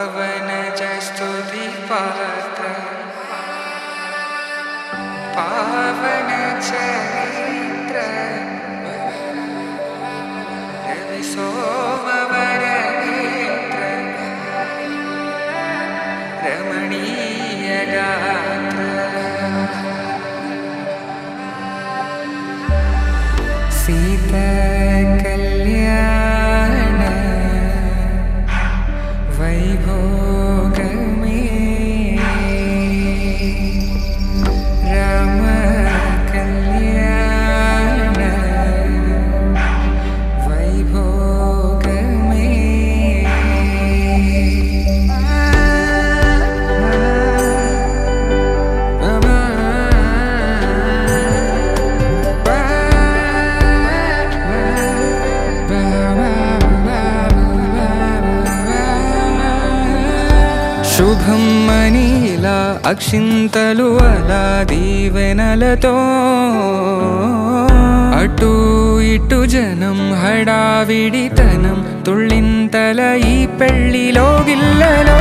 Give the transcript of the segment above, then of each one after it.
स्तुति पात्र पावन चरित्र रवि सोमवर नेत्र रमणीय गात्र सीता कल्याण वैभोग में राम कल्याण वैभोग में శుభం మనీలా అక్షింతలు అలా దీవెనలతో అటు ఇటు జనం హడావిడితనం తుళ్ళింతల ఈ పెళ్లిలో గిల్లలో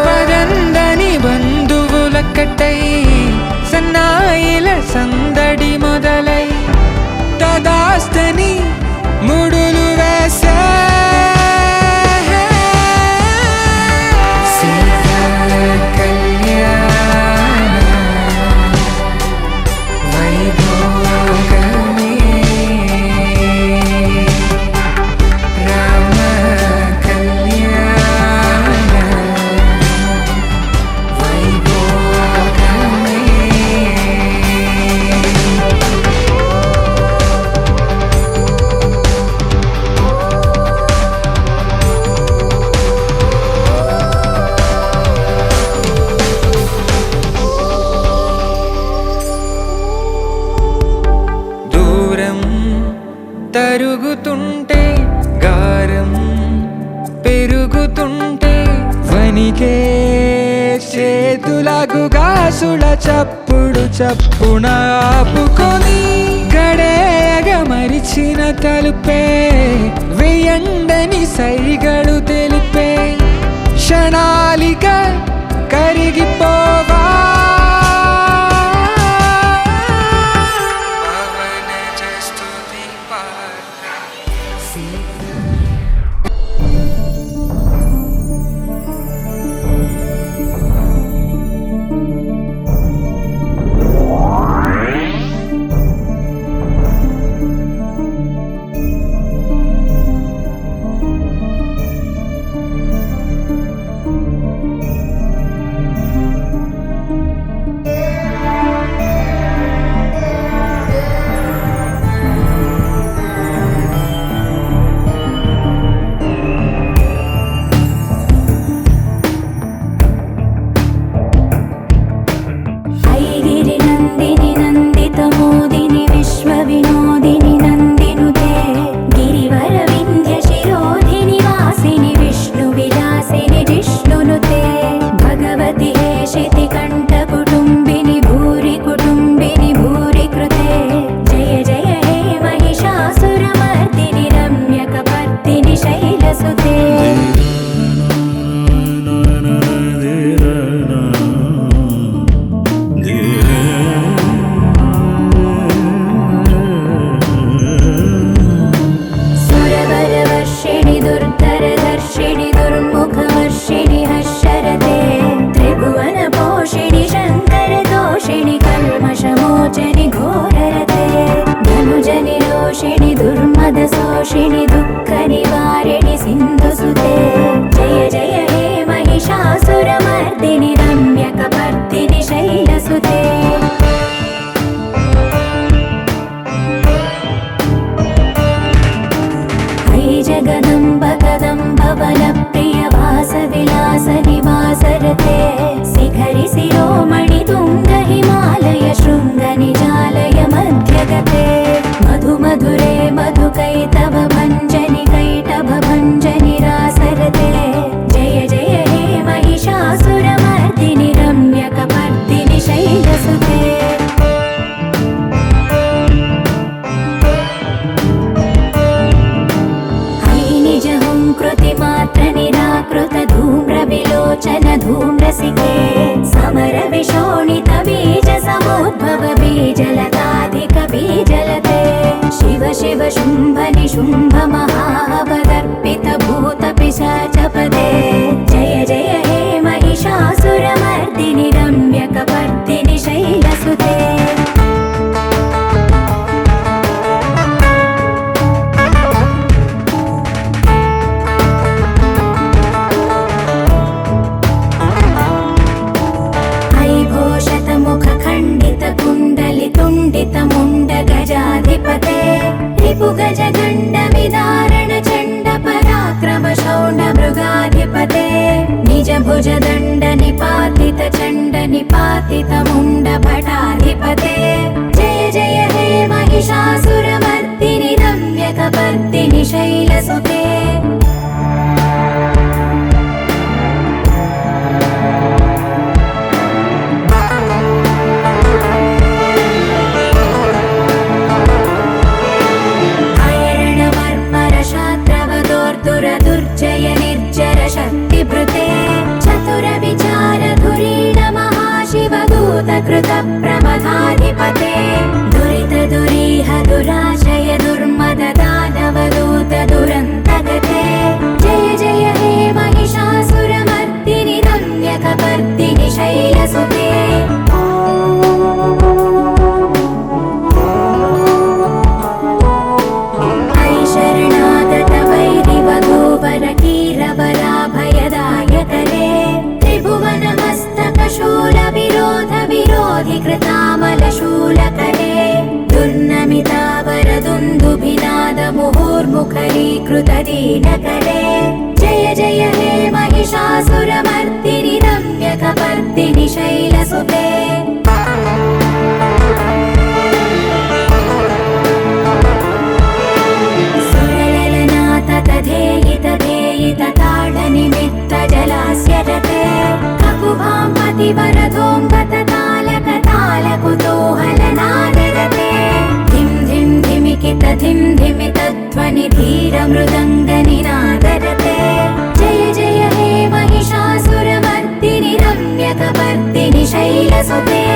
పదందని బంధువులక్కటై సన్నాయిల సందడి మొదలై తదాస్తని ముడులు వేసే తరుగుతుంటే గారం పెరుగుతుంటే వనికే చేతులకు గాసుల చప్పుడు చప్పున ఆపుకొని గడేగ మరిచిన తలుపే వేయండని సైగడు తెలిపే క్షణాలిక కరిగిపోవా काञ्चन धूम्रसिके समर विशोणित बीज समुद्भव बीजलताधिक बीजलते शिव शिव शुम्भ निशुम्भ महावदर्पित भूत पिशाचपदे जय जय हे महिषासुरमर्दिनि रम्यकपर्दिनि शैलसुते मुण्ड गजाधिपते रिपु गज गण्ड विदारण चण्ड पराक्रम शौण्ड मृगाधिपते निज भुज दण्ड निपातित चण्ड निपातित मुण्ड भटाधिपते जय जय हे महिषासुरमर्दिनि रम्यकपर्दिनि शैलसुते दुर्जय निर्जर शक्तिभृते चतुर विचार धुरीण महाशिवदूत कृत प्रमथाधिपते दुरित दुरीह दुराशय दुर्मद दानवदूत दुरन्तगते जय जय हे महिषासुरमर्दिनि रम्यकपर्दिनि शैलसुते कीरवराभयदायकरे त्रिभुवनमस्तकशूलविरोध विरोधिकृतामलशूलकरे दुर्नमितावरदुन्दुभिनाद मुहुर्मुखरीकृतदीनकरे जय जय हे महिषासुरमर्दिनि रम्यकपर्दिनि शैलसुते निमित्त जलास्य रते ककुभाम्पतिवरधोऽङ्गत तालकुतूहलनादरते धिं धिं धिमिकित धिं धिमित ध्वनि धीर मृदङ्गनिनादरते जय जय हे महिषासुरमर्दिनि रम्यकपर्दिनि शैलसुते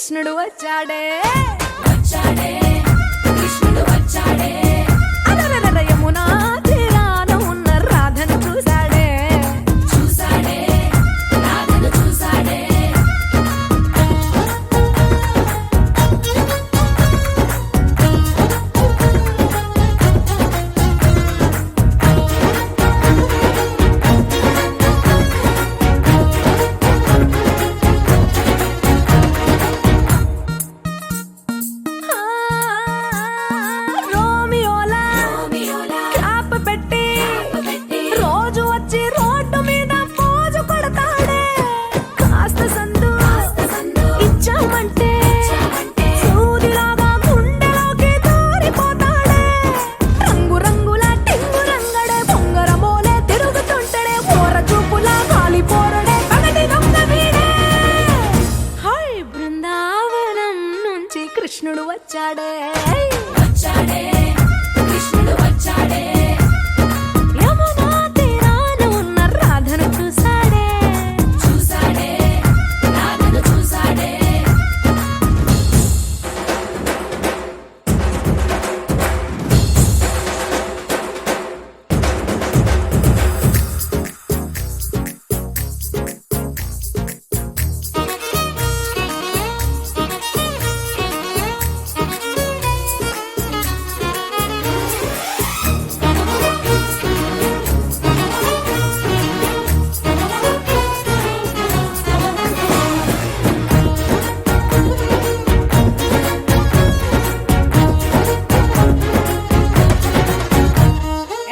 కృష్ణుడు వచ్చాడే వచ్చాడే కృష్ణుడు వచ్చాడే అలరలర యమునా తీరాన ఉన్న రాధను చూశాడే చూసాడే రాధను చూసాడే ఆ, రోమియోలా రోమియోలా క్యాప్ పెట్టి పెట్టి రోజు వచ్చి రోడ్డు మీద పోజు కొడతాడే కాస్త సందు సందు ఇచ్చామంటే ఇచ్చామంటే సూదిలాగా గుండెలోకి దూరిపోతాడే రంగు రంగుల టింగు రంగడే బొంగరమోలే తిరుగుతుంటడే పోర చూపులా గాలి పోరడే పగటి దొంగ వీడే హై బృందావనం నుంచి కృష్ణుడు వచ్చాడే వచ్చాడే కృష్ణుడు వచ్చాడే యమునా తీరాన ఉన్న రాధను చూశాడే చూసాడే రాధను చూసాడే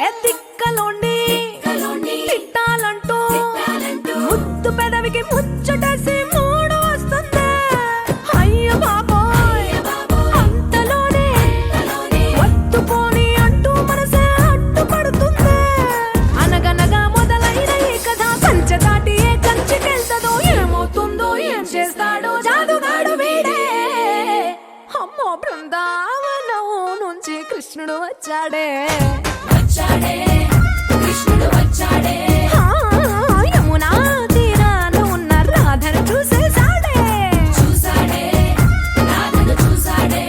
ఎత్తిక్కలోండి కలోండి తిట్టాలంటూ తిట్టాలంటూ ముద్దు పెదవికి ముచ్చటేసి మూడు వస్తుంది అయ్య బాబోయ్ బాబోయ్ అంతలోనే కలోని వత్తుకోని అంటూ మనసే అడ్డుపడుతుంది అనగనగా మొదలైన ఈ కథ కంచె దాటి ఏ కంచెకెళ్తదో ఏమవుతుందో ఏం చేస్తాడో జాదుగాడు వీడే అమ్మో బృందావనం నుంచి కృష్ణుడు వచ్చాడే వచ్చాడే కృష్ణుడు వచ్చాడే ఆ, యమునా తీరాన ఉన్న రాధను చూసేశాడే చూసాడే రాధను చూసాడే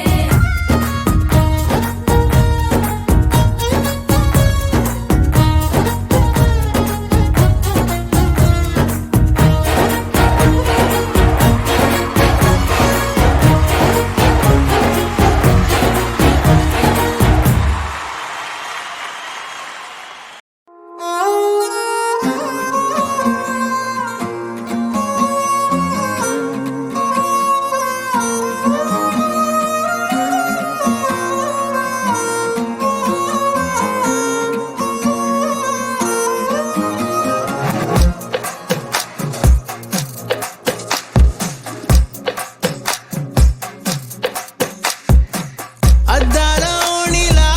అద్దాల ఓణిలా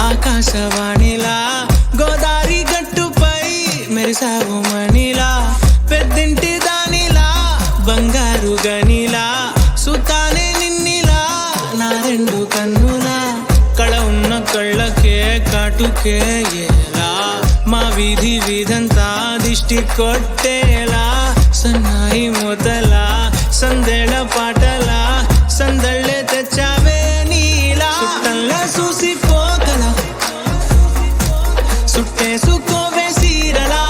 ఆకాశవాణిలా గోదారి గట్టుపై మెరిసావు మణిలా పెద్దింటి దానిలా బంగారు గనిలా సుతానే నిన్నిలా నా రెండు కన్నులా కళ ఉన్న కళ్ళకే కాటుకే ఏలా మా వీధి వీధంతా దిష్టి కొట్టేలా సన్నాయి మూతలా సందేళ పాటలా సందళ్ళే తెచ్చావే నీలా సుట్టంలా చూసిపోగల సుట్టేసుకోవే సీరలా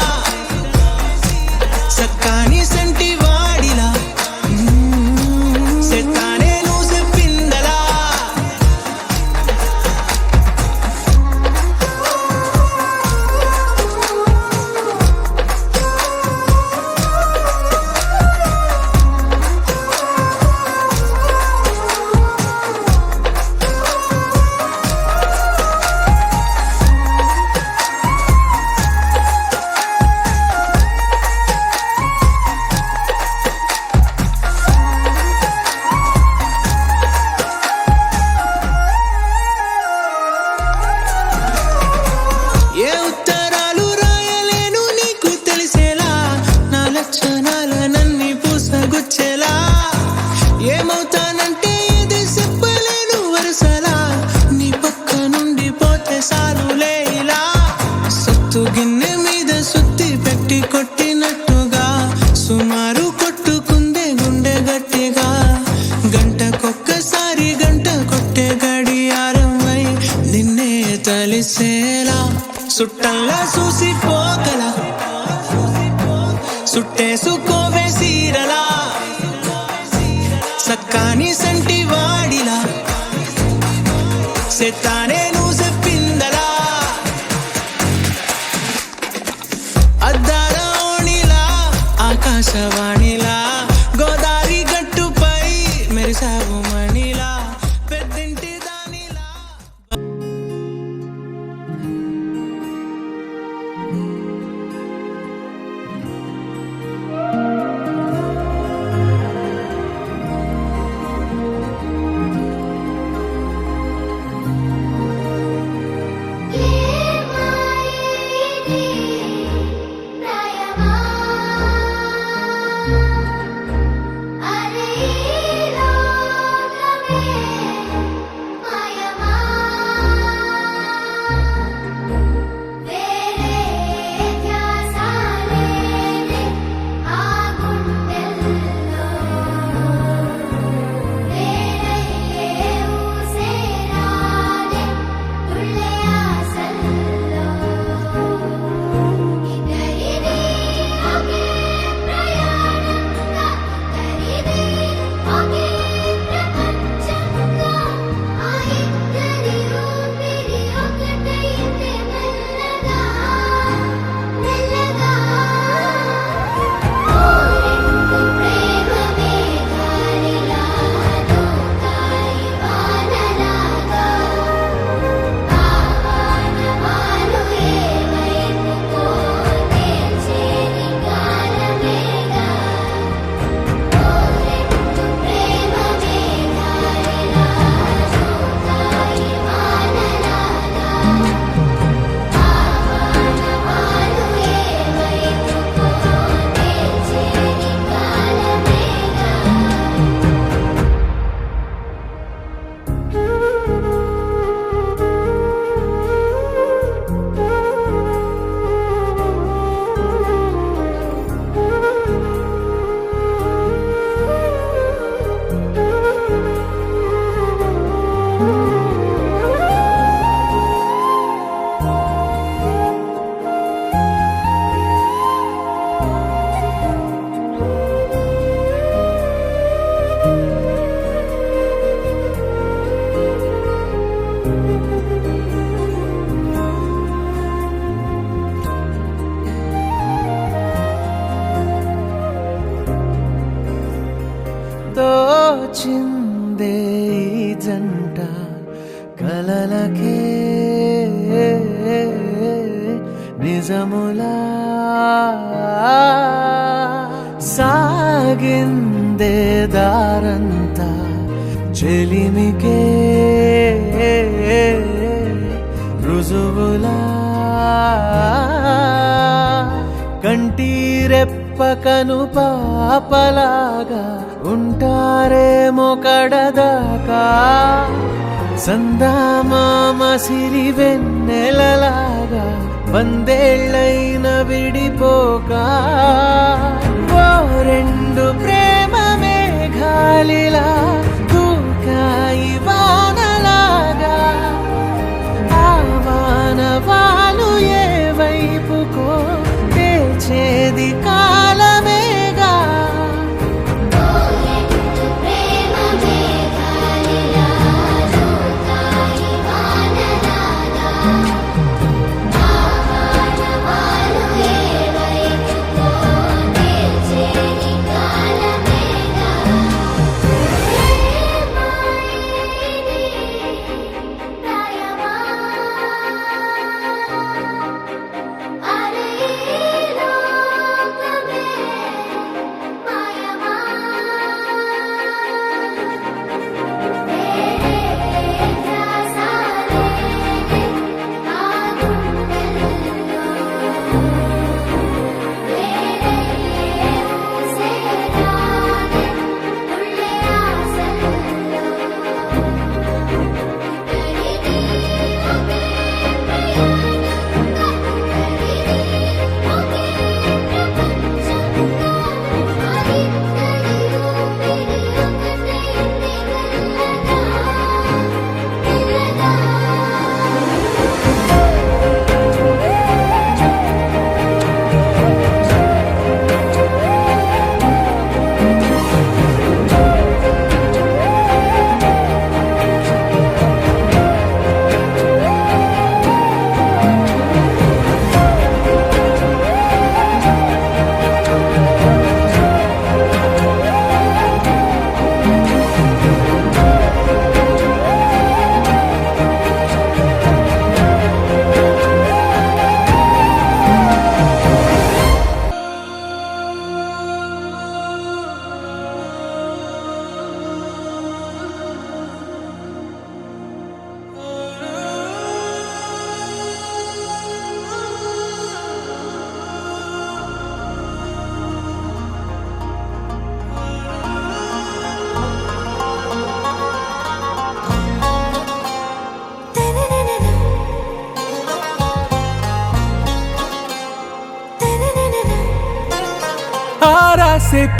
సక్కాని సంటి వాడిలా సెత్తానే నువ్వు చెప్పిందలా సుట్టంలా చూసిపోగల సుట్టేసుకోవే సీరలా సక్కాని సంటి వాడిలా సెత్తానే నువ్వు చెప్పిందలా అద్దాల ఓణిలా ఆకాశవాణిలా గోదావరి గట్టుపై మెరిసావు మణిలా పెద్దింటి దానిలా తోచిందే ఈ జంట కలలకే నిజములా సాగిందే దారంతా చెలిమికే రుజువులా కంటిరెప్పకను పాపలాగా ఉంటారేమో కడదాకా సందామామ సిరి వెన్నెలలాగా వందేళ్ళైన విడిపోక ఓ రెండు ప్రేమ మేఘాలిలా దూకాయి వానలాగా ఆ వానవాలు ఏ వైపుకో తెచేది కాలమేగా కాలమే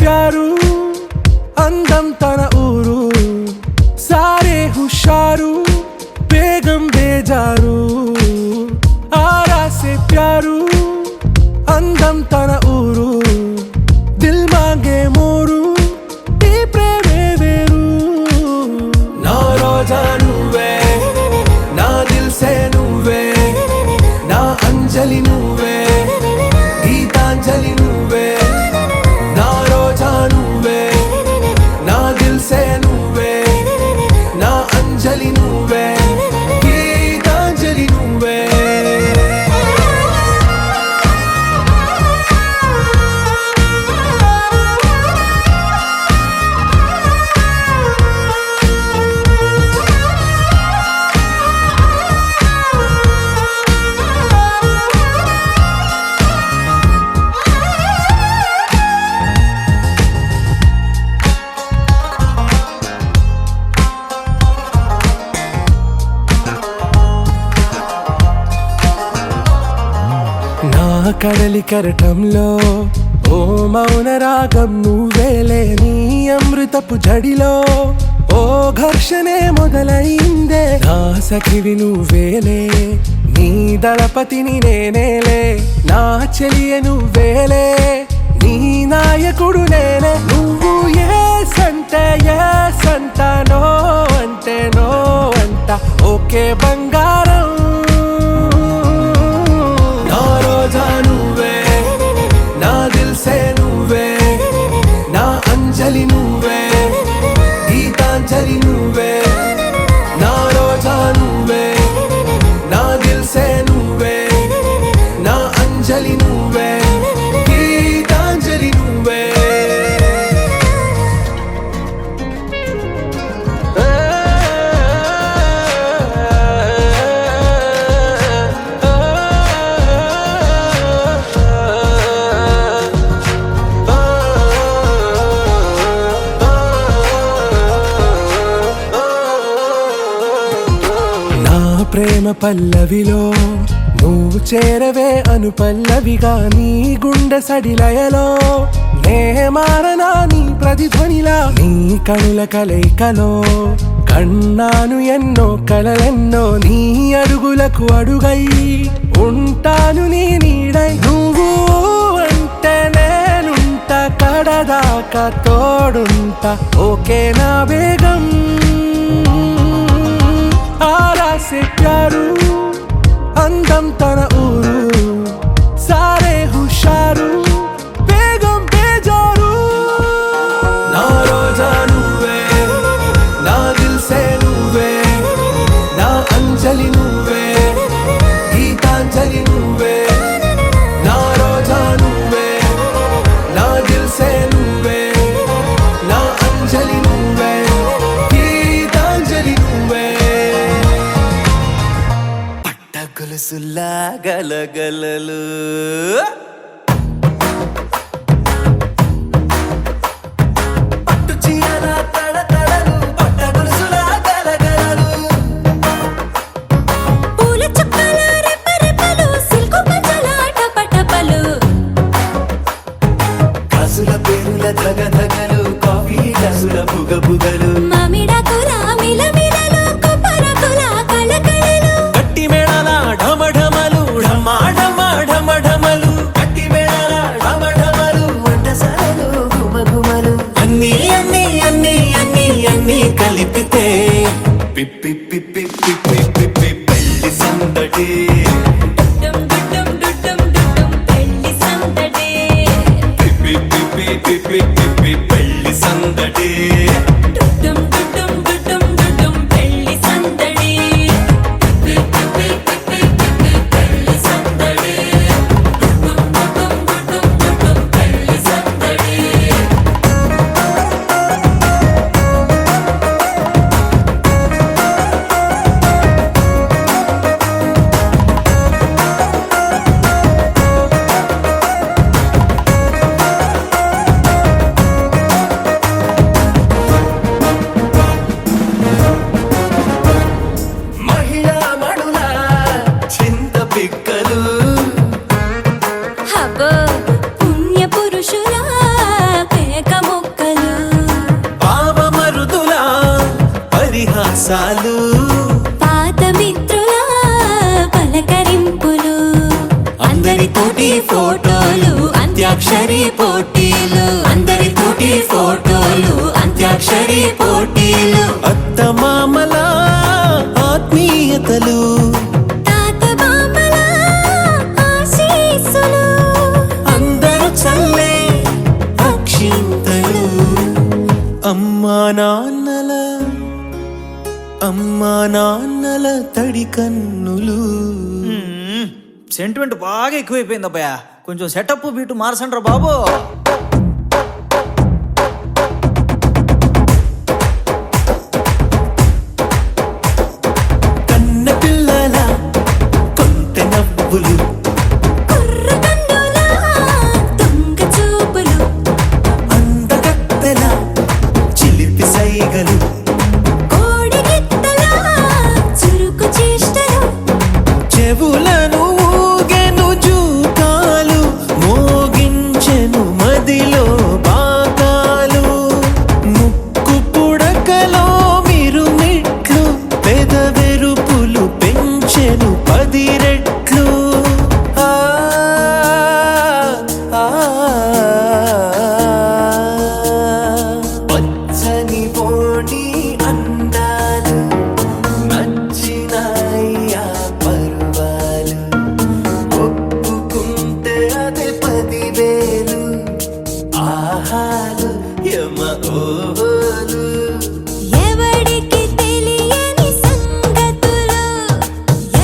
ప్యారు అందం తన ఊరు సారే హుషారు బేగం బేజారు ఆరా సే ప్యారు అందం తన ఊరు దిల్ మాంగే మోరు ఈ ప్రేమే వేరు నా రోజా నువ్వే నా దిల్ సే నువ్వే నా అంజలి నువ్వే గీతాంజలి నువ్వే నా రోజా నువ్వే నా దిల్ సే నువ్వే నా అంజలి నువ్వే గీతాంజలి నువ్వే నా కడలి కరటంలో ఓ మౌన రాగం నువ్వేలే నీ అమృతపు జడిలో ఓ ఘర్షణే మొదలైందే నా సఖివి నువ్వేలే నీ దళపతిని నేనేలే నా చెలియ నువ్వేలే నీ నాయకుడు నేనే నువ్వు ఏ సంట నో అంటే నో అంట ఓకే బంగారం నా రోజా నువ్వే నా దిల్ సే నువ్వే నా అంజలి నువ్వే గీతాంజలి నువ్వే నా రోజా నువ్వే నా దిల్ సే నువ్వే నా అంజలి నువ్వే గీతాంజలి నువ్వే నా ప్రేమ పల్లవిలో నువ్వు చేరవే అను పల్లవిగా నీ గుండె సడిలయలో నే మారనా నీ ప్రతిధ్వనిలా నీ కనుల కలయికలో కన్నాను ఎన్నో కలలెన్నో నీ అడుగులకు అడుగై ఉంటాను నీ నీడై నువ్వు అంటే నేనుంట కడదాకా తోడుంటా ఓకే నా బేగం ఆరా సే ప్యారు అందం తన ఊరు సారే హుషారు బేగం బేజారు నా రోజా నువ్వే నా దిల్ సే నువ్వే నా అంజలి నువ్వే గీతాంజలి నువ్వే నా రోజా నువ్వే నా దిల్ సే నువ్వే నా అంజలి నువ్వే గీతాంజలి నువ్వే గొలుసులా గలగలలు పట్టు చీరల తడతడలు పట్ట గొలుసులా గలగలలు పూల చుక్కల రెపరెపలు సిల్కు పంచల టపటపలు కాసుల పేరుల ధగధగలు కాఫీ గ్లాసుల బుగబుగలు మామిడాకుల మిలమిలలు కొబ్బరకుల కళకళలు గట్టి మేళాల ఢమఢమలు ఢమా ఢమా ఢమఢమలు గట్టి మేళాల ఢమఢమలు వంటసాలలు గుమగుమలు అన్నీ అన్నీ అన్నీ అన్నీ అన్నీ కలిపితే పిప్పి పిప్పి పిప్పి పిప్పి పెళ్లి సందడి డుడ్డం డుడ్డం డుడ్డం డుడ్డం పెళ్లి సందడి పిప్పి పిప్పి పిప్పి పిప్పి పెళ్లి సందడి డుడ్డం డుడ్డం డుడ్డం డుడ్డం పెళ్లి సందడి పిప్పి పిప్పి పిప్పి పిప్పి పెళ్లి సందడి డుడ్డం డుడ్డం డుడ్డం డుడ్డం పెళ్లి సందడి సరసాలు పాత మిత్రుల పలకరింపులు అందరితోటి ఫోటోలు అంత్యాక్షరి పోటీలు అందరితోటి ఫోటోలు అంత్యాక్షరి పోటీలు అత్తమామల ఆత్మీయతలు తాత బామ్మల ఆశీస్సులు అందరూ చల్లే అక్షింతలు అమ్మా నాన్నల తడి కన్నులు. సెంటిమెంట్ బాగా ఎక్కువైపోయింది అబ్బాయ, కొంచెం సెటప్ బీటు మార్చండ్రా బాబు. కన్న పిల్లల కొంత నవ్వులు కుర్రకన్నుల దొంగ చూపులు అందగత్తెల చిలిపి సైగలు కోడిగిత్తల చురుకు చేష్టలు చెవులను ఊగెను జూకాలు మోగించెను మదిలో బాకాలు ముక్కు పుడకలో మిరుమిట్లు పెదవెరుపులు పెంచెను 10 రెట్లు ఆ, ఆ, పచ్చని పోటీ అందాలు నచ్చినాయ్యా పరువాలు ఒప్పుకుంటే అదే 10,000 ఆహాలు యమ ఓహోలు ఎవడికి తెలియని సంగతులు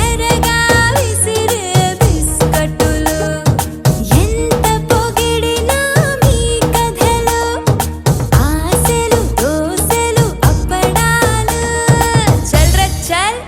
ఎరగా విసిరే బిస్కట్టులు ఎంత పొగిడినా మీ కథలు ఆశలు దోశలు అప్పడాలు చల్ రే చల్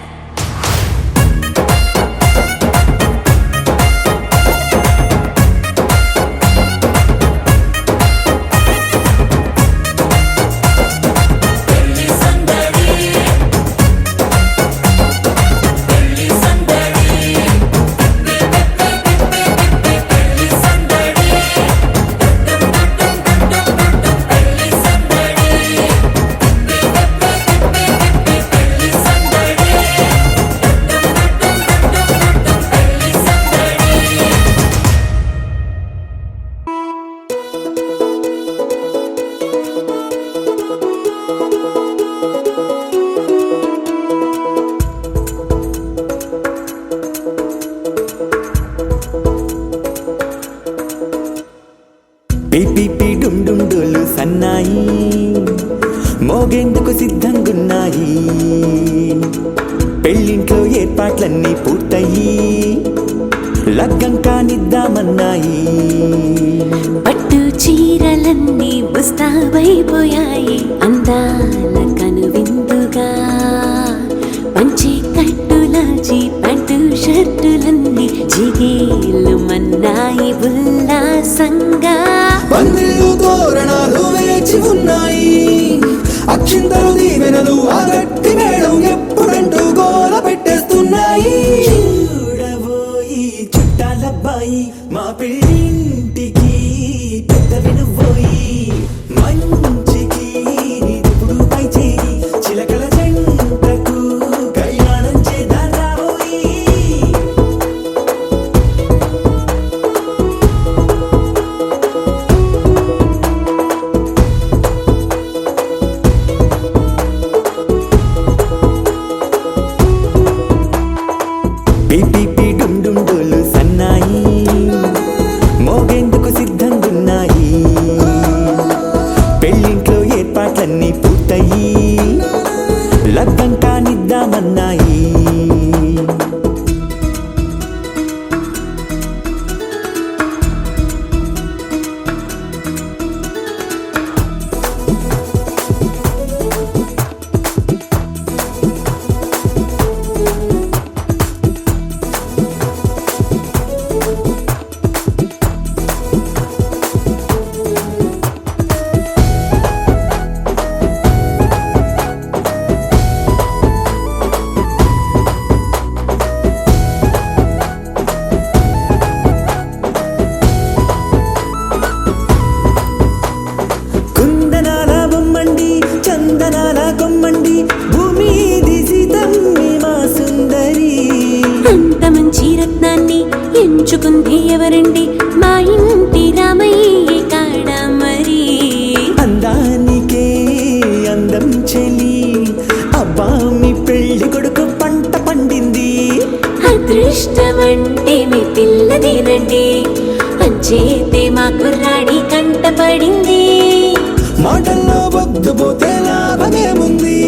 పిపి డుండుండులు సన్నాయి మోగేందుకు సిద్ధంగున్నాయి పెళ్ళింట్లో ఏర్పాట్లన్నీ పూర్తయి లగ్గం కానిద్దామన్నాయి పట్టు చీరలన్నీ ముస్తాబైపోయాయి అందాల కనువిందుగా పంచి కట్టులాచి ప్యాంటు షర్టులన్నీ జిగేలు మన్నాయి ఉల్లాసంగా పందిళ్ళు తోరణాలు వేచి ఉన్నాయి అక్షింతలు దీవెనలు ఆ గట్టి మేడం ఎప్పుడంటూ గోల పెట్టేస్తున్నాయి చూడబోయి చుట్టాలబ్బాయి మా పెళ్ళింటికి పెద్ద వినుబోయి మంచికి ఇప్పుడు పై చేయి చిలకల జంటకు కళ్యాణం చేద్దాం రాబోయి పిపి డుండుండులు సన్నాయి మోగేందుకు సిద్ధంగున్నాయి పెళ్ళింట్లో ఏర్పాట్లన్నీ పూర్తయి లగ్గం కానిద్దామన్నాయి ఉంచుకుంది ఎవరండి మా ఇంటి రామయ్య కాడ మరి అందానికే అందం చెలి అబ్బా మీ పెళ్లి కొడుకు పంట పండింది అదృష్టమంటే మీ పిల్లదేనండి అంచేతే మా కుర్రాడి కంట పడింది మాటల్లో వద్దుపోతే లాభమేముంది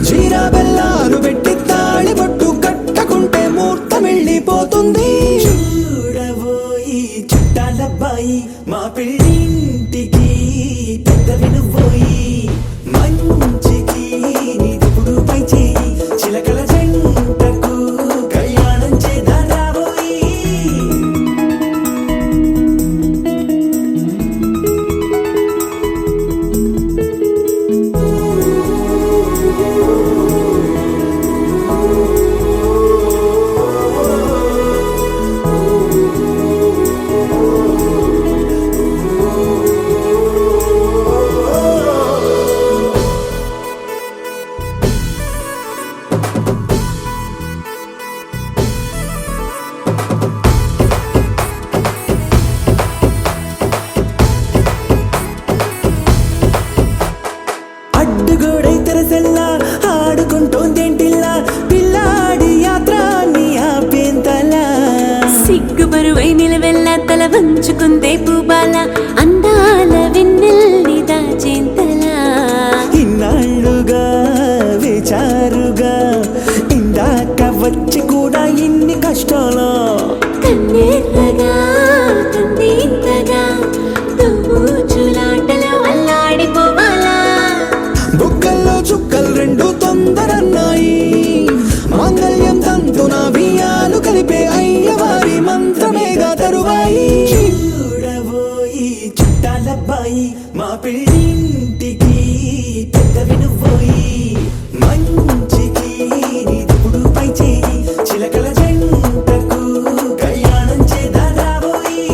జీరా బెల్లాలు పెట్టి తాళి బొట్టు కట్టకుంటే ముహూర్తం వెళ్ళిపోతుంది చూడబోయి చుట్టాలబ్బాయి మా పెళ్ళింటికి పెద్దవి నువ్వోయి మంచికి నీదిప్పుడు పై చేయి చిలకల జంటకు కళ్యాణం చేద్దాం రాబోయి అడ్డుగోడై తెరసెల్లా ఆడుకుంటోందేంటిల్లా పిల్లాడి యాత్ర నీ ఆపేంతలా సిగ్గు బరువై నిలవెల్లా తల వంచుకుందే పూబాల అందాల వెన్నెల్లి దాచేంతలా ఇన్నాళ్ళుగా వేచారుగా ఇందాక వచ్చి కూడా ఇన్ని కష్టాలు కన్నెర్రగా కందింతగా తూచులాటలో అల్లాడిపోవాలా బుగ్గల్లో చుక్కలు రెండు తొందరన్నాయి మాంగళ్యం తంతున బియ్యాలు కలిపే అయ్యవారి మంత్రమేగా తరువాయి చూడబోయి చుట్టాలబ్బాయి మా పెళ్ళింటికి పెద్దవి నువ్వోయి మంచికి నీదిప్పుడు పై చేయి చిలకల జంటకు కళ్యాణం చేద్దాం రాబోయి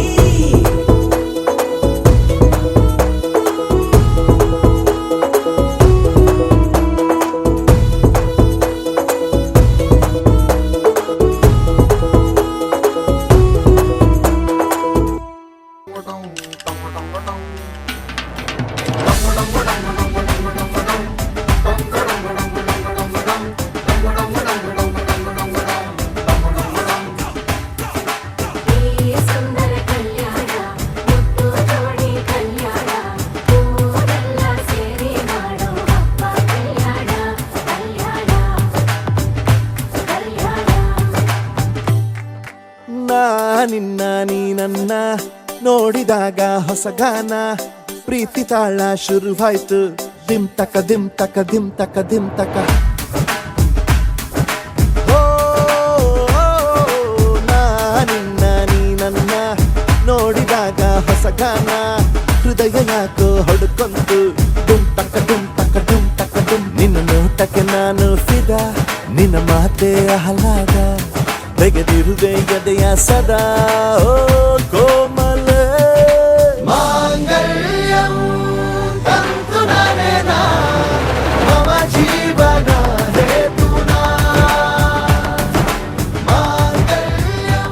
సుందర కళ్యాణ ముత్తు జోడి కళ్యాణ ఊరెల్ల సేరి నాడు అప్ప కళ్యాణ కళ్యాణ కళ్యాణ ನಾ ನಿನ್ನ ನೀ ನನ್ನ ನೋಡಿದಾಗ ಹೊಸಗಾನ ಪ್ರೀತಿ ತಾಳ ಶುರುವಾಯ್ತು ದಿಮ್ ತಕ ದಿಮ್ ತಕ ದಿಮ್ ತಕ ದಿಮ್ ತಕ ಓ, ನಾ ನಿನ್ನ ನೀ ನನ್ನ ನೋಡಿದಾಗ ಹೊಸಗಾನ ಹೃದಯ ಯಾಕೋ ಹೊಡ್ಕೊಂತು ದುಮ್ ತಕ ದುಮ್ ತಕ ದುಮ್ ತಕ ದುಮ್ ನಿನ್ನ ನೋಟಕ್ಕೆ ನಾನು ಫಿದ ನಿನ್ನ ಮಾತೆ ಆಹ್ಲಾದ ತೆಗೆದಿರುವೆ ಎದೆಯ ಸದಾ ಓ ಕೋಮಲ ಮಾಂಗಲ್ಯಂ ತಂತು ನಾನೇನಾ ಮಮ ಜೀವನ ಹೇತುನಾ ಮಾಂಗಲ್ಯಂ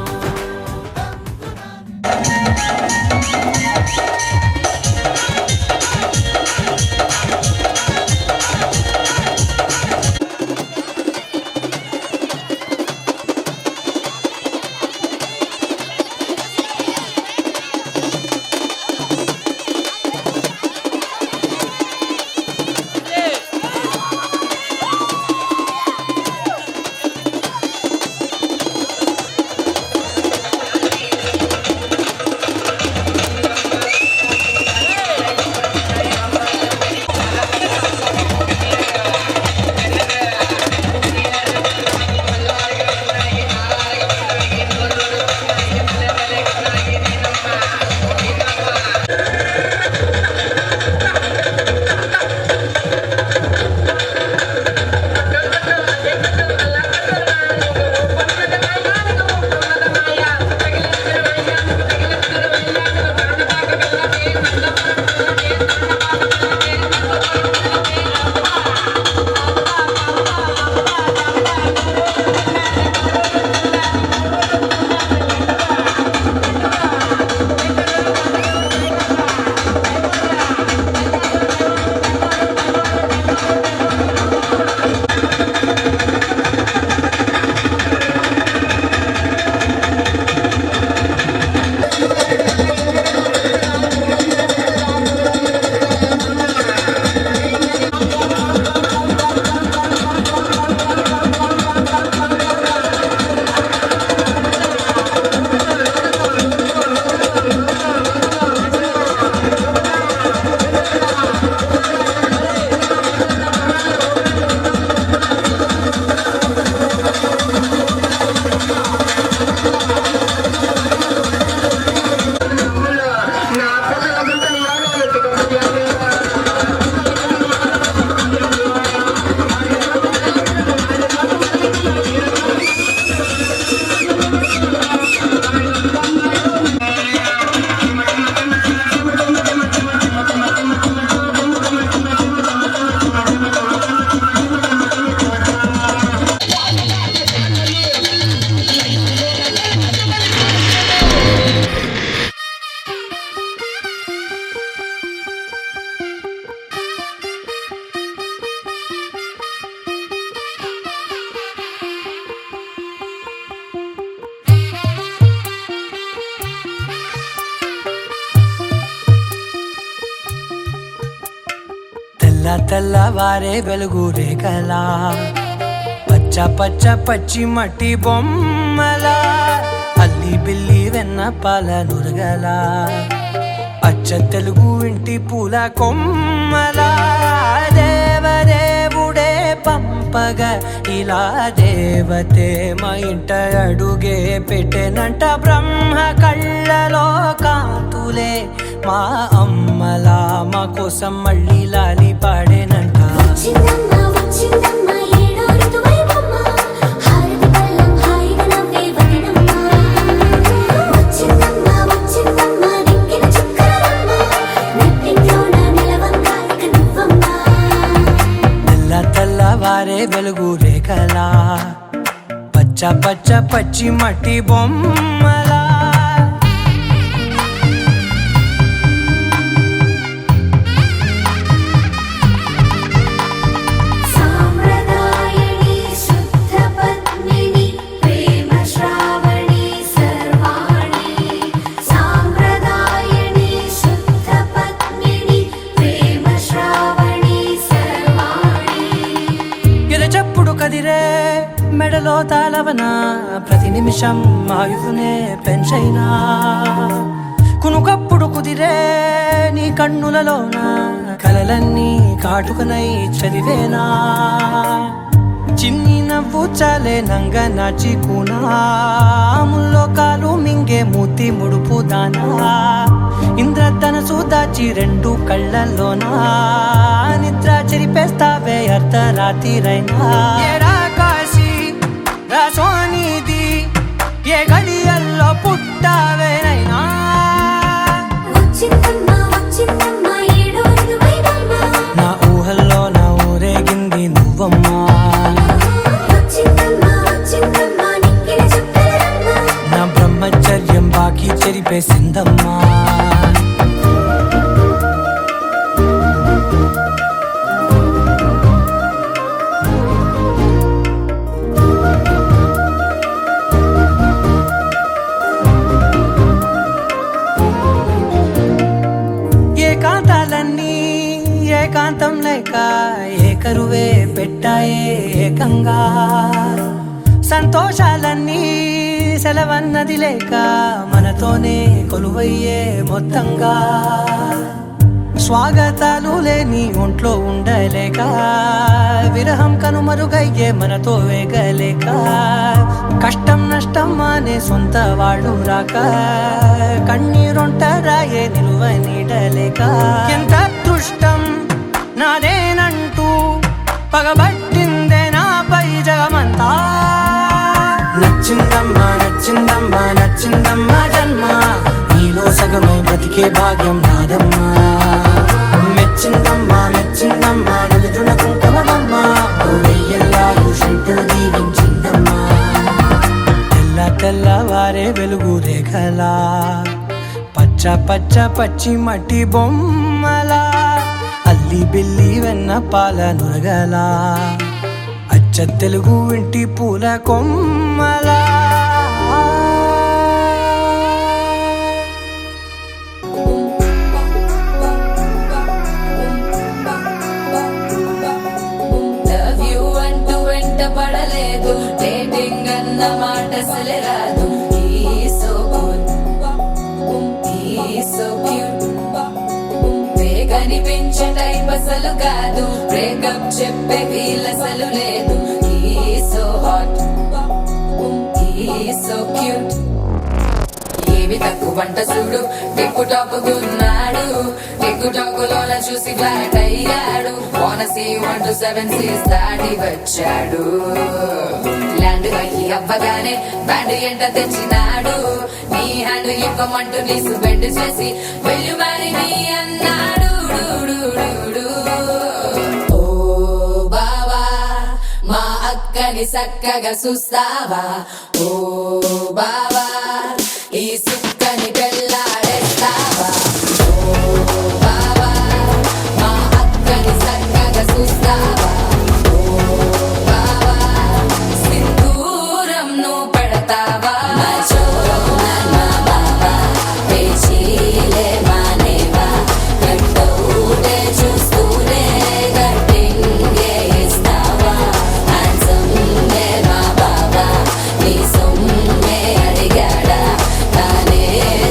తెల్లవారే వెలుగు రేఖలా పచ్చ పచ్చ పచ్చి మట్టి బొమ్మలా అల్లి బిల్లి వెన్న పాల నురగలా అచ్చ తెలుగు ఇంటి పూల కొమ్మలా దేవదేవుడే పంపగా ఇలా దేవతే మా ఇంట అడుగే పెట్టెనంట బ్రహ్మ కళ్ళలో కాంతులే మా అమ్మలా మా కోసం మళ్ళీ లాలి పాడేనంట వచ్చిందమ్మ వచ్చిందమ్మ ఏడో ఋతువైవమ్మ హారతి పళ్ళం హాయిగా నవ్వే వదినమ్మ వచ్చిందమ్మ వచ్చిందమ్మ నెక్కిన చుక్కలమ్మ నెట్టింట్లోన నిలవంగా ఇక నువ్వమ్మ తెల్లవారే వెలుగు రేఖలా పచ్చ పచ్చ పచ్చి మట్టి బొమ్మలా సాంప్రదాయని శుద్ధ పద్మిని ప్రేమ శ్రావణి సర్వాణి సాంప్రదాయని శుద్ధ పద్మిని ప్రేమ శ్రావణి సర్వాణి ఎరచప్పుడు కదిరే మెడలో తాళవన ప్రతి నిమిషం ఆయుధునే పెంచైనా కునుకప్పుడు కుదిరే నీ కన్నులలోన కలలన్నీ కాటుకనై చదివేనా చిన్ని నవ్వు చాలే నంగ నాచి ముల్లోకాలు మింగే మూతి ముడుపు దానా ఇంద్రధనసు దాచి రెండు కళ్ళల్లోనా నిద్ర చెరిపేస్తావే అర్ధరాత్రిరైనా ఏరా కాశీ రా సోనిది ఏ గడియల్లో పుట్టావేనైనా వచ్చిందమ్మ వచ్చిందమ్మ ఏడో ఋతువైవమ్మ నా ఊహల్లో నా ఊరేగింది నువ్వమ్మా వచ్చిందమ్మ వచ్చిందమ్మ నెక్కిన చుక్కలమ్మ నా బ్రహ్మచర్యం బాకీ చెరిపేసిందమ్మా ఏకాంతాలన్నీ ఏకాంతం లేక ఏకరువే పెట్టాయే ఏకంగా సంతోషాలన్నీ సెలవన్నది లేక మనతోనే కొలువయ్యే మొత్తంగా స్వాగతాలు లేని ఒంట్లో ఉండలేక విరహం కనుమరుగయ్యే మనతో వేగలేక కష్టం నష్టం అనే సొంత వాళ్ళు రాక కన్నీరొంటరాయే నిలువ నీడలేక ఎంత అదృష్టం నాదేనంటూ పగబట్టిందే నాపై జగమంతా నచ్చిందమ్మా నచ్చిందమ్మా నచ్చిందమ్మా జన్మ నీలో సగమై బతికే భాగ్యం నాదమ్మా మెచ్చిందమ్మా మెచ్చిందమ్మా నలుజున కుంకుమమ్మా వెయ్యల్లాలు శంకులు దీవించిందమ్మా తెల్లవారే వెలుగు రేఖలా పచ్చ పచ్చ పచ్చి మట్టి బొమ్మలా అల్లి బిల్లి వెన్న పాల నురగలా అచ్చ తెలుగు ఇంటి పూల కొమ్మలా లవ్ యూ అంటూ వెంట పడలేదు డేటింగ్ అన్న మాట అసలే రాదు సో గుడ్ సో క్యూట్ కనిపించే టైప్ అసలు కాదు బ్రేకప్ చెప్పే వీల్ అసలు లేదు సో హాట్ సో క్యూట్ ఏమి తక్కువ వంట చూడు టిక్కు టాప్ గున్నాడు టిక్కు టాక్ లోన చూసి ఫ్లాట్ అయ్యాడు వానసీ 1 to 7 సీస్ దాటి వచ్చాడు ల్యాండ్ అయ్యి అవ్వగానే బ్యాండ్ ఎంట తెచ్చినాడు నీ హ్యాండ్ ఇవ్వమంటూ నీసు బెండ్ చేసి వెళ్ళు మరి నీ అన్నాడు ఓ సుక్కని సక్కగా చూస్తావా ఓ బావా ఈ సుక్కని పెళ్ళాడేస్తావా ఓ బావా మా అక్కని సక్కగా చూస్తావా ఓ బావా సింధూరం నువ్వు పెడతావా మచో మా బావా పేచీలే మానేవా కట్టౌటే చూస్తూనే కట్టింగే ఇస్తావా హ్యాండ్సమ్మే మా బావా నీ సొమ్మే అడిగాడా తానే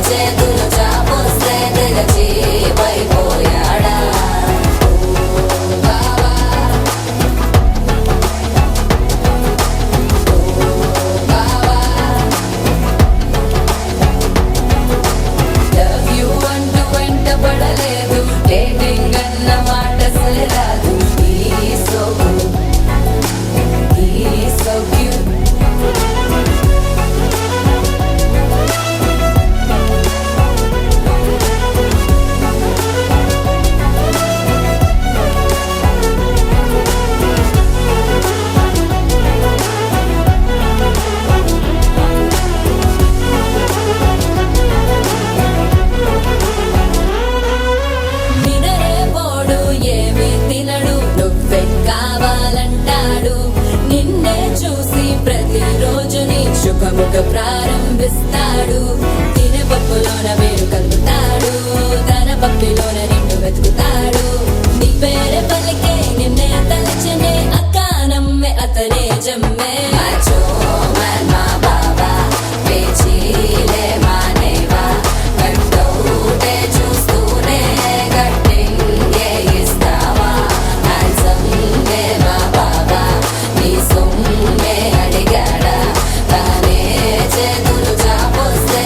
చేతులు చాపొస్తే తెగచి పైపోయాడా ఓ బావా లవ్ యూ అంటూ వెంట పడలేదు డేటింగ్ అన్న మాట అసలు రాదు He's so cute నినరేపోడు ఏమి తినడు నువ్వే కావాలంటాడు నిన్నే చూసి ప్రతిరోజు నీ శుభముఖ ప్రారంభిస్తాడు తినే పప్పులోన వేరు కలుపుతాడు తన పప్పిలోన నిన్ను వెతుకుతాడు నీ పేరే పలికే నిన్నే తలచనే అక్క నమ్మే అతనే జమ్మే మచో మా బాబా పేచీలే మానేవా కట్టౌటే చూస్తూనే కట్టింగే ఇస్తావా హ్యాండ్సమ్మే మా బాబా నీ సొమ్మే అడిగాడా తానే చేతులు చాపొస్తే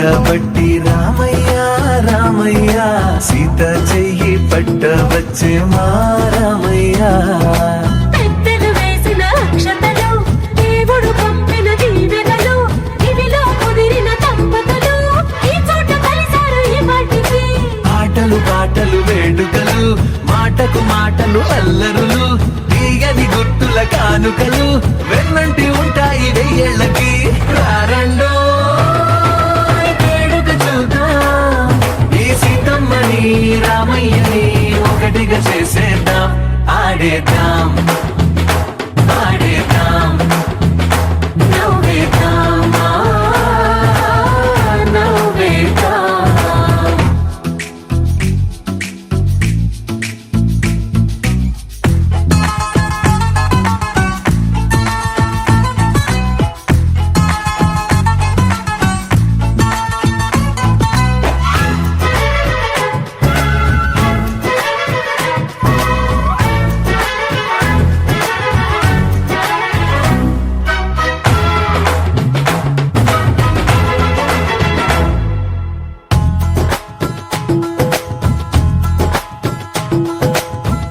పట్టబట్టి రామయ్య రామయ్య సీత చెయ్యి పట్టవచ్చే మా రామయ్య పెద్దలు వేసిన అక్షతలు దేవుడు పంపిన దీవెనలు ఇవిలో కుదిరిన దంపతులు ఈ చోట కలిసారు ఈ వాటికి ఆటలు పాటలు వేడుకలు మాటకు మాటలు అల్లరులు తీయని గుర్తుల కానుకలు వెన్నంటి ఉంటాయి వెయ్యేళ్ళకి రారండో వేడుక చూద్దాం ఈ సీతమ్మని రామయ్యని ఒకటిగా చేసేద్దాం ఆడేద్దాం ఆడేద్దాం నవ్వేద్దాం నవ్వేద్దాం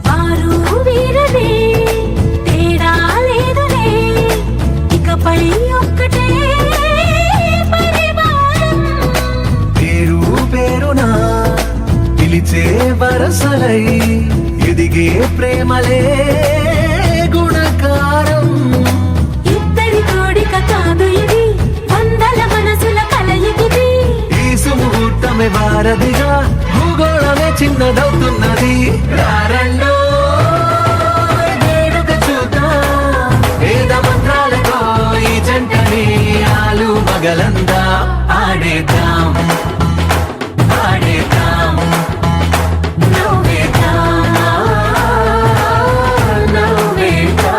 వారు వీరనే తేడా లేదులే ఇకపై ఒక్కటే పరివారం పేరు పేరునా పిలిచే వరసలై ఎదిగే ప్రేమలే గుణకారం ఇద్దరి కోడిక కాదు ఇది వందల మనసుల కలయికిది ఈ సుముహూర్తమే వారధిగా భూగోళమే చిన్నదవుతున్నది రారండో వేడుక చూద్దాం వేద మంత్రాలతో ఈ జంటని ఆలు మగలందా ఆడేద్దాం ఆడేద్దాం నవ్వేద్దాం నవ్వేద్దాం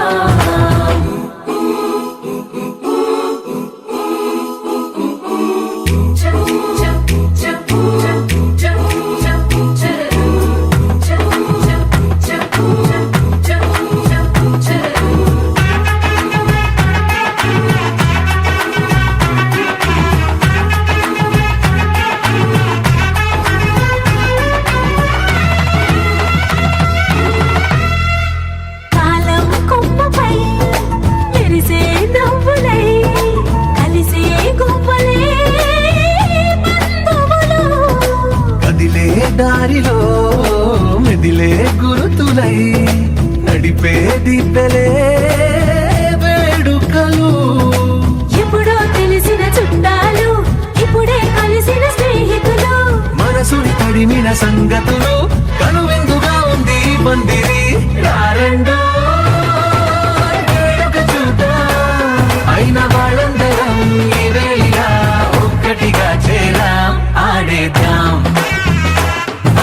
కాలం కొమ్మపై మెరిసే నవ్వులై కలిసే గువ్వలే బంధువులు కదిలే దారిలో మెదిలే గురుతులై నడిపే దిబ్బెలే వేడుకలు ఎప్పుడో తెలిసిన చుట్టాలు ఇప్పుడే కలిసిన స్నేహితులు మనసుని తడిమిన సంగతులు కనువిందుగా ఉంది ఈ పందిరి రారండో వేడుక చూద్దాం అయిన వాళ్ళందరం ఈ వేళ ఒక్కటిగా చేరాం ఆడేద్దాం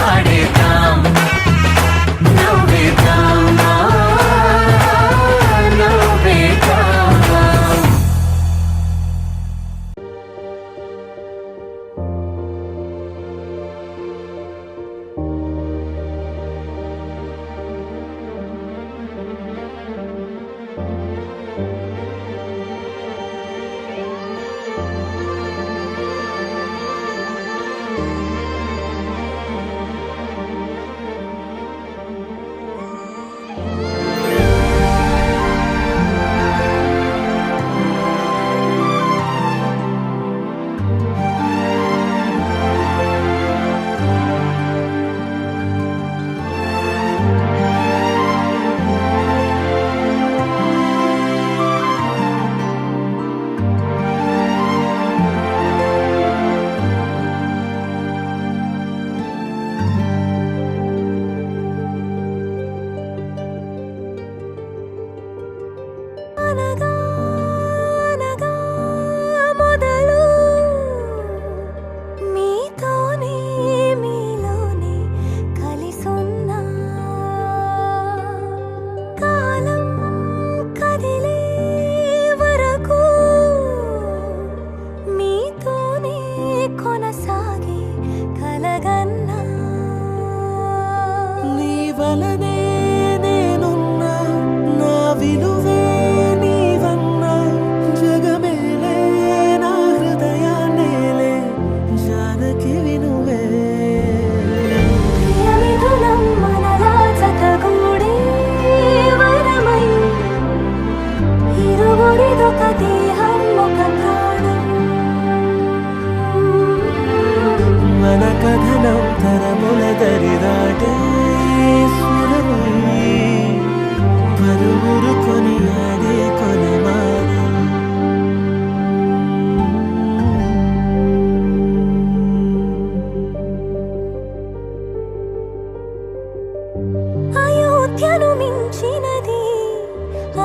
ఆడేద్దాం నవ్వేద్దాం నవ్వేద్దాం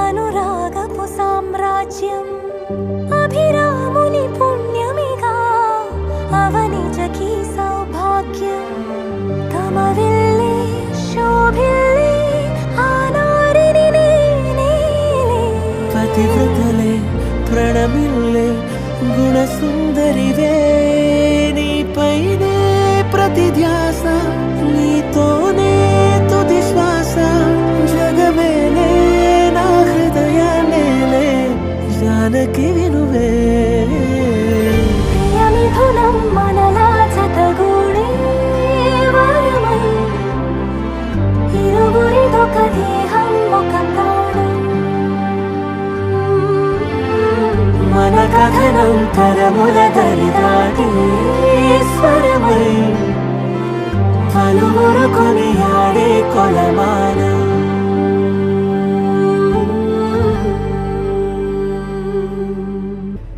అనురాగపు సామ్రాజ్యం అభిరాముని పుణ్యమిగా అవనిజకి సౌభాగ్యం తమ విల్లే శోభిల్లే ఆనారిని నేనే పతివ్రతలే ప్రణమిల్లే గుణసుందరివే నీపైనే ప్రతి ధ్యాస నీతోనే తుది శ్వాస జగమేలే నా హృదయాలేలే జానకి వినువే ప్రియమిథునం మనలా జతగూడే వరమై ఇరువురిదొక దేహం ఒక ప్రాణం మన కథనం తరముల దరిదాటి స్వరమై పలువురు కొనియాడే కొలమానం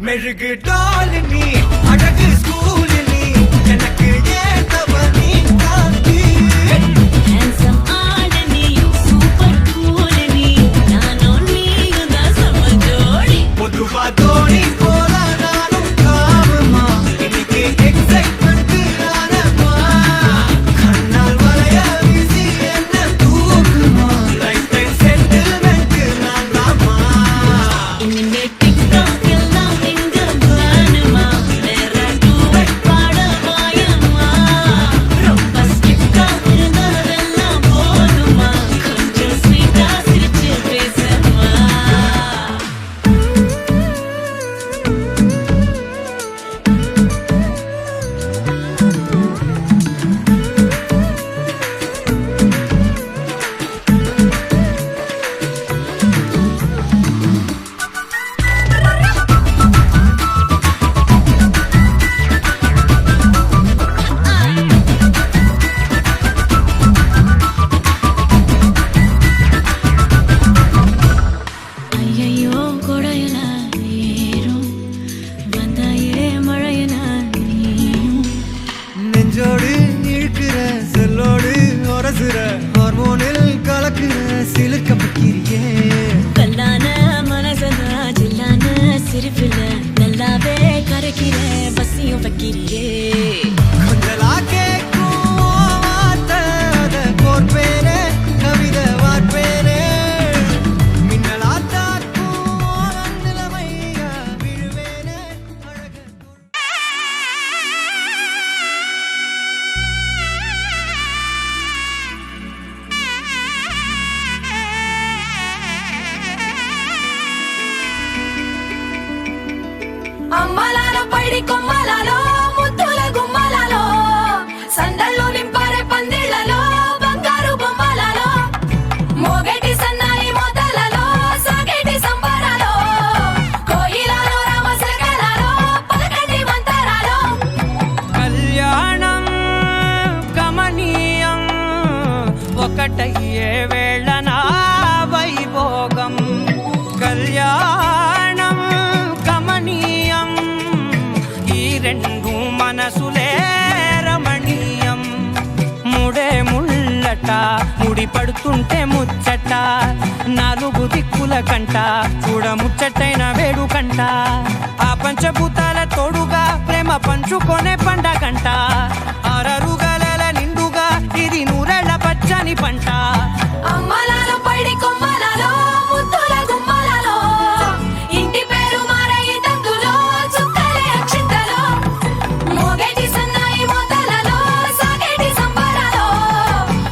மெழுகு டாலினி அழகு ஸ்கூலினி எனக்கு ஏத்தவனி காந்தி handsome ఆడని సూపర్ కూలని నానో నీయుగా సమజోడి பொதுவா தோணி போல நானும் காவமா இன்னைக்கு எக்ஸைட்மெண்ட் ஆனமா கண்ணால் வளைய வீசி என்ன தூக்குமா லைஃப் டைம் செட்டில்மெண்ட் நான் தாமா இனிமே டிக்டாக் எல்லாம் எங்க பானுமா வேற டூவெட் பாடவாயம்மா ரொம்ப ஸ்ட்ரிக்டா இருந்ததெல்லாம் போதுமா கொஞ்சம் ஸ்வீட்டா சிரிச்சு பேசமா ஐயையோ கொடையல ஏறும் வந்தாயே மழையன நீயும் நெஞ்சோடு இழுக்கிற செல்லோடு உரசுற ஹார்மோனில் கலக்குற சிலிர்க்க பக்கிரியே கல்லான மனசன ஜில்லான சிரிப்பில நல்லாவே கரைக்கிற பசியும் வைக்கிறியே கொஞ்சலா கேட்கும் வார்த்தை அத கோர்ப்பேனே கவிதை வார்ப்பேனே மின்னலா தாக்கும் நிலைமையா விழுவேனே அழகு అమ్మలాలో పైడి కొమ్మలలో ముద్దుల గుమ్మలలో సందళ్ళు నింపారే పందిళ్లలో బంగారు బొమ్మలలో మోగేటి సన్నాయి మోతలలో సాగేటి సంబరాలో కోయిలలో రామశకలలో పలకటి మంతరాలో కళ్యాణం గమనీయం ఒకటయ్యే వేళ నా వైభోగం కళ్యాణం గమనీయం ఈ రెండు మనసులే రమణీయం ముడే ముళ్ళట ముడి పడుతుంటే ముచ్చట నాలుగు దిక్కుల కంట చూడ ముచ్చటైన వేడుకంట ఆ పంచభూతాల తోడుగా ప్రేమ పంచుకొనే పండగంట ఆరరుగల నిండుగా ఇది నూరెళ్ళ పచ్చని పంట అమ్మలాలో పైడి కొమ్మలలో ముద్దుల గుమ్మలలో ఇంటి పేరు మారయి తందులో చుక్కలే అక్షింతలో మోగేటి సన్నాయి మోతలలో సాగేటి సంబరాలో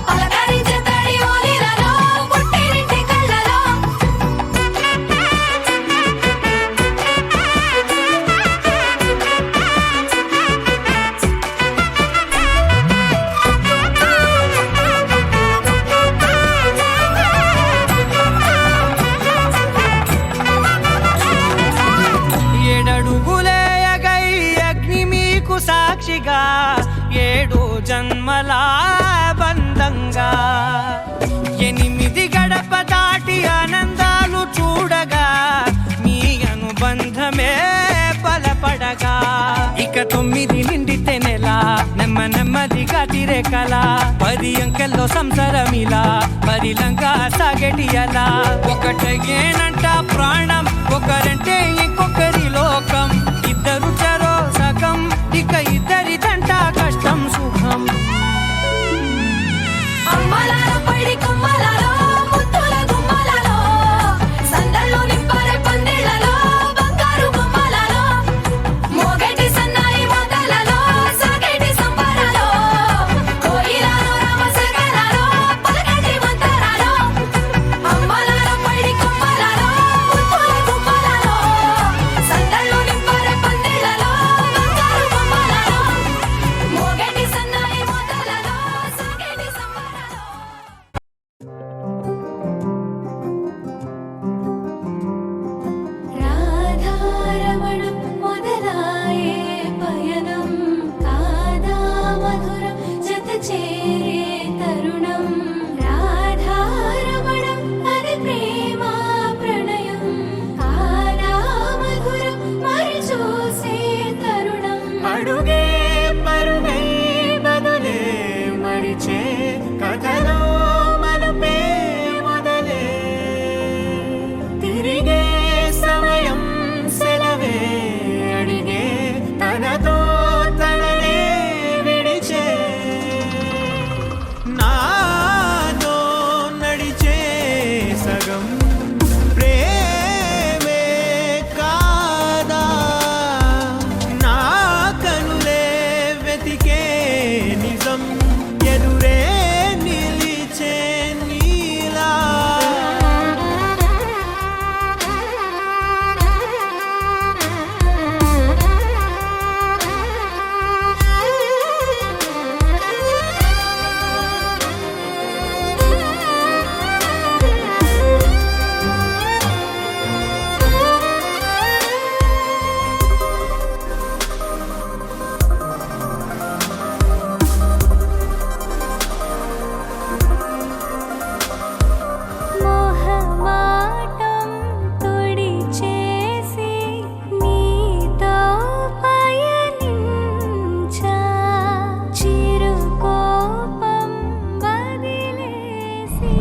పలకరించే తడి ఓలిలలో పుట్టినింటి కళ్ళలో నెమ్మదిగా తీరే కల 10 అంకెల్లో సంసారమిలా పరిలంగా సాగేటియలా ఒకటేనంట ప్రాణం ఒకరంటే ఇంకొకరి లోకం ఇద్దరు చరో సగం ఇక ఇద్దరి తంట కష్టం సుఖం అమ్మలాలో పడి కొమ్మలాలో ముత్తుల గుమ్మలాలో సందళ్ళు నింపరే పందిళ్ళలో బంగారు గుమ్మలాలో మోగేటి సన్నాయి మోతలలో సాగేటి సంబరాలో కోయిలాలో రామసగనాలో పలకటి మంతరాలో అమ్మలాలో పడి కొమ్మలాలో ముత్తుల గుమ్మలాలో సందళ్ళు నింపరే పందిళ్ళలో బంగారు గుమ్మలాలో మోగేటి సన్నాయి మోతలలో సాగేటి సంబరాలో రాధారమణం మొదలాయే పయనం కాదా మధురం జత చేరే తరుణం రాధారమణం అది ప్రేమ ప్రణయం కాదా మధురం మరి చూసే తరుణం అడుగే పరుగే బదులే మరిచే కథలో మనపే మొదలే తిరిగే సమయం సెలవే అడిగే తనతో తననే విడిచే నాతో నడిచే సగం ప్రేమే కాదా నా కనులే వెతికే నిజం ఎదురే నిలిచే నీలా మోహమాటం తొడి చేసి నీతో పయనించా చిరుకోపం వదిలేసి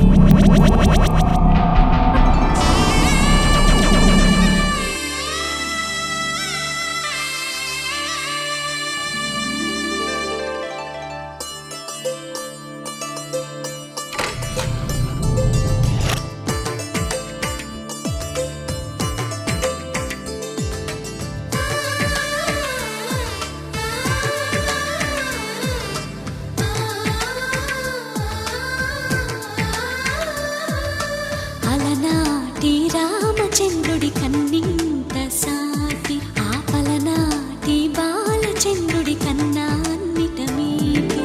అలనాటి రామచంద్రుడి కన్నింత సాటి ఆపలనాటి బాలచంద్రుడి కన్నా అన్నిట మీటి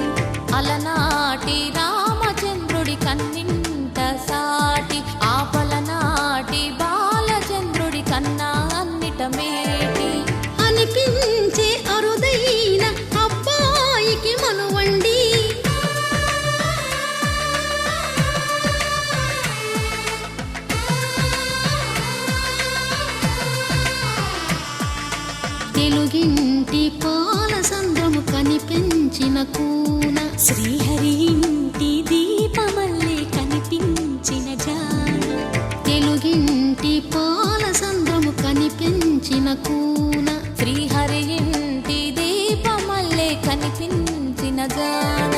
అలనాటి రామచంద్రుడి కన్నింత సాటి ఆపలనాటి బాలచంద్రుడి కన్నా అన్నిట మేటి అనిపించే అరుదైన అబ్బాయికి మనువండి తెలుగింటి పాల సంద్రము కనిపించిన కూన శ్రీహరి ఇంటి దీపమల్లే కనిపించిన జాన తెలుగింటి పాల సంద్రము కనిపించిన కూన శ్రీహరి ఇంటి దీపమల్లే కనిపించిన జాన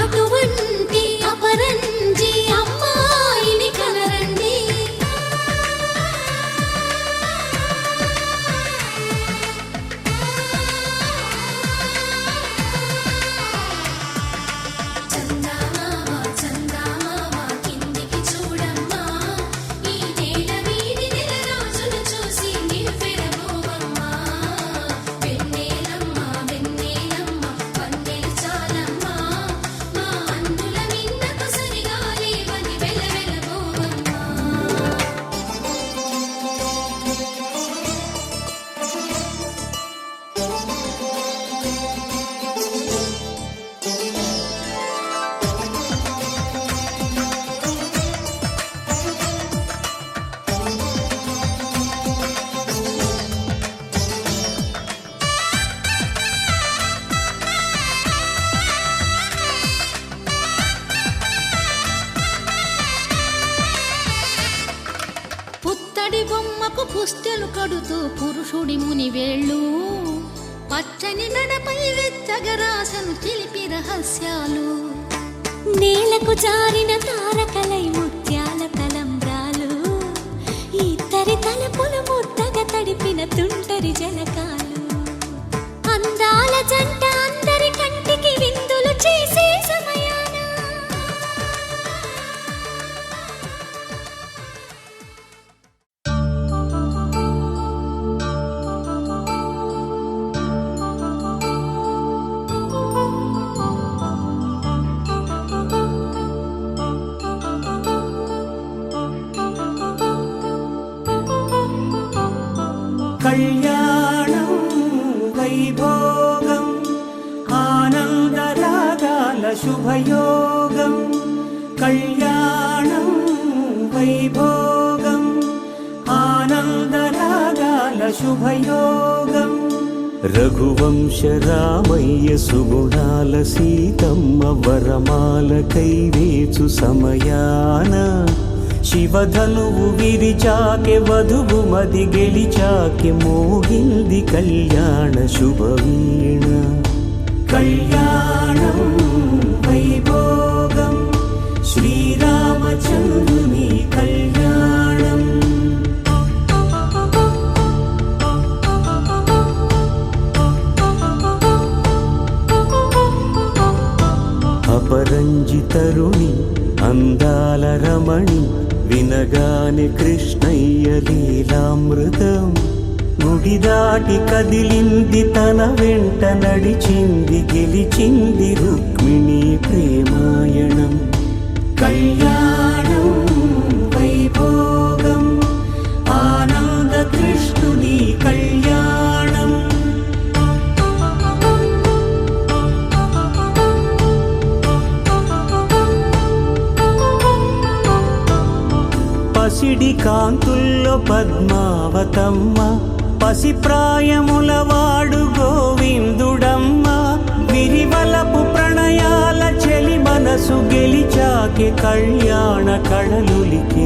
అటువంటి అపరంజి అమ్మాయిని కనరండి చందమామ చందమామ కిందికి చూడమ్మా ఈ నేల వీడి నెల రోజులు చూసి నివ్వెరబోవమ్మ పుత్తడి బొమ్మకు పుస్తెలు కడుతూ పురుషుడి ముని వేళ్ళు పచ్చని నడపై వెచ్చగరాసను చిలిపి రహస్యాలు నేలకు జారిన తారకలై ముత్యాల తలంబ్రాలు ఇద్దరి తలపులు ముద్దగా తడిపిన తుంటరి జలకాలు అందాల జంట అందరి కంటికి విందులు చేసే సమయాన కళ్యాణం వైభోగం ఆనందరాగాల శుభయోగం కళ్యాణం వైభోగం ఆనందరాగాల శుభయోగం రఘువంశ రామయ్య సుగుణాల సీతమ్మ వరమాల కైవేచు సమయాన శివధనువు విరిచాకె వధువు మది గెలిచాకె మోగింది కళ్యాణ శుభవీణ కళ్యాణం వైభోగం శ్రీరామచంద్రుని కళ్యాణం అపరంజితరుణి అందాల రమణి వినగానే కృష్ణయ్య లీలామృతం గుడి దాటి కదిలింది తన వెంట నడిచింది గెలిచింది రుక్మిణి ప్రేమాయణం కళ్యాణం వైభోగం ఆనంద కృష్ణుని కళ్యాణం పసిడి కాంతుల్లో పద్మావతమ్మ పసిప్రాయముల వాడు గోవిందుడమ్మ విరివలపు ప్రణయాల చెలి మనసు గెలిచాకె కళ్యాణ కళలులికినాడమ్మ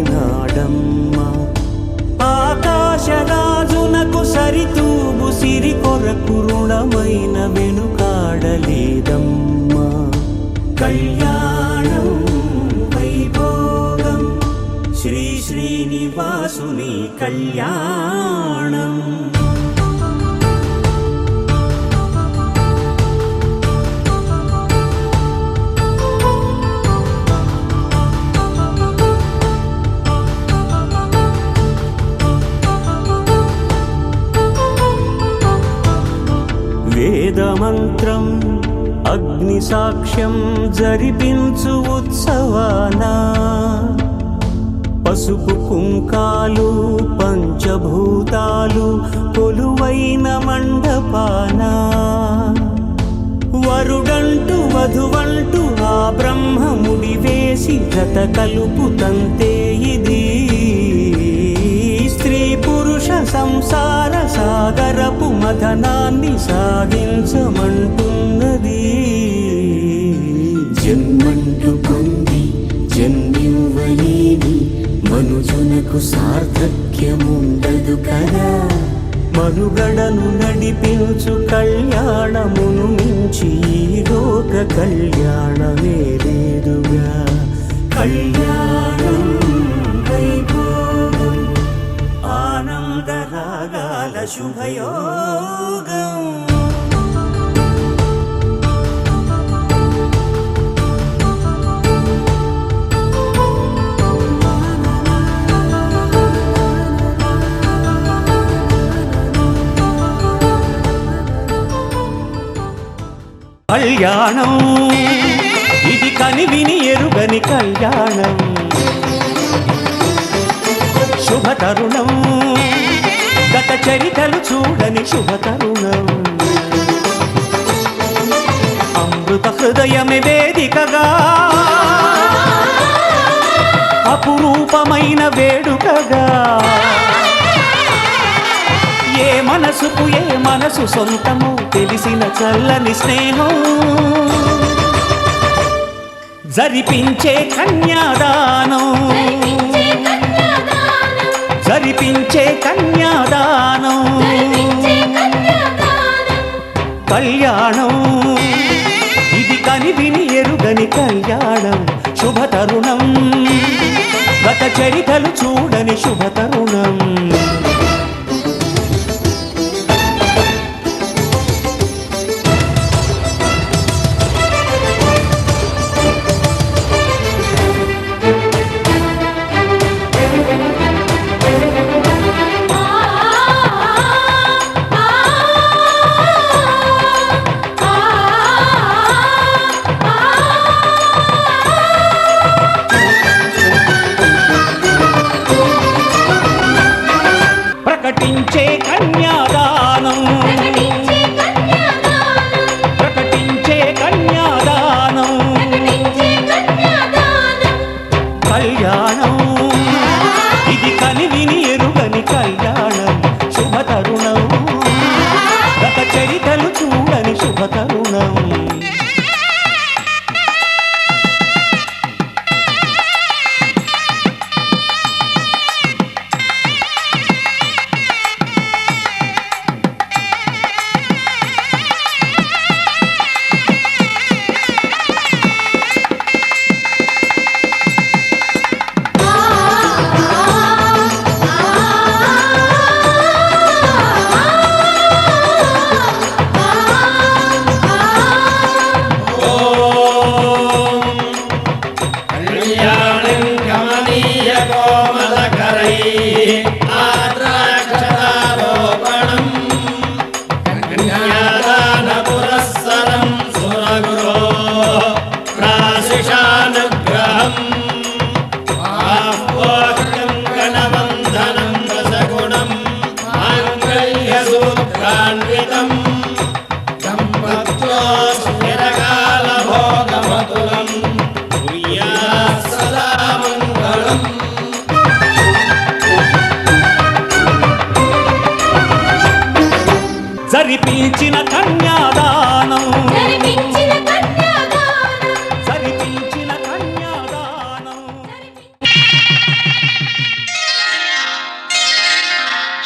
ఆకాశరాజునకు సరితూబు సిరి కొరకు రుణమైన వెనుకాడలేదమ్మ కళ్యాణం వైభోగం శ్రీ శ్రీనివాసుని కళ్యాణం వేదమంత్రం అగ్ని సాక్ష్యం జరిపించు ఉత్సవానా పసుపు కుంకాలు పంచభూతాలు కొలువైన మండపాన వరుడంటూ వధువంటూ ఆ బ్రహ్మముడి వేసి జత కలుపుతంతే ఇది స్త్రీ పురుష సంసార సాగరపు మథనాన్ని సాగించమంటున్నది జన్మంటూ పొంది జన్మివ్వలేని మనుజునకు సార్థక్యముండదు కదా మనుగడను నడిపించు కళ్యాణమును మించి ఈ లోక కళ్యాణమే లేదుగా కళ్యాణం వైభోగం ఆనందరాగాల శుభయోగం కళ్యాణం ఇది కనివిని ఎరుగని కళ్యాణం శుభతరుణం గత చరితలు చూడని శుభతరుణం అమృత హృదయమే వేదికగా అపురూపమైన వేడుకగా ఏ మనసుకు ఏ మనసు సొంతము తెలిసిన చల్లని స్నేహం జరిపించే కన్యాదానం జరిపించే కన్యాదానం కళ్యాణం ఇది కనివిని ఎరుగని కళ్యాణం శుభతరుణం గత చరితలు చూడని శుభతరుణం ప్రకటించే కన్యాదానం ప్రకటించే కన్యాదానం కళ్యాణం ఇది కనివిని ఎరుగని కళ్యాణం శుభతరుణం గత చరితలు చూడని శుభతరుణం జరిపించిన కన్యాదానం జరిపించిన కన్యాదానం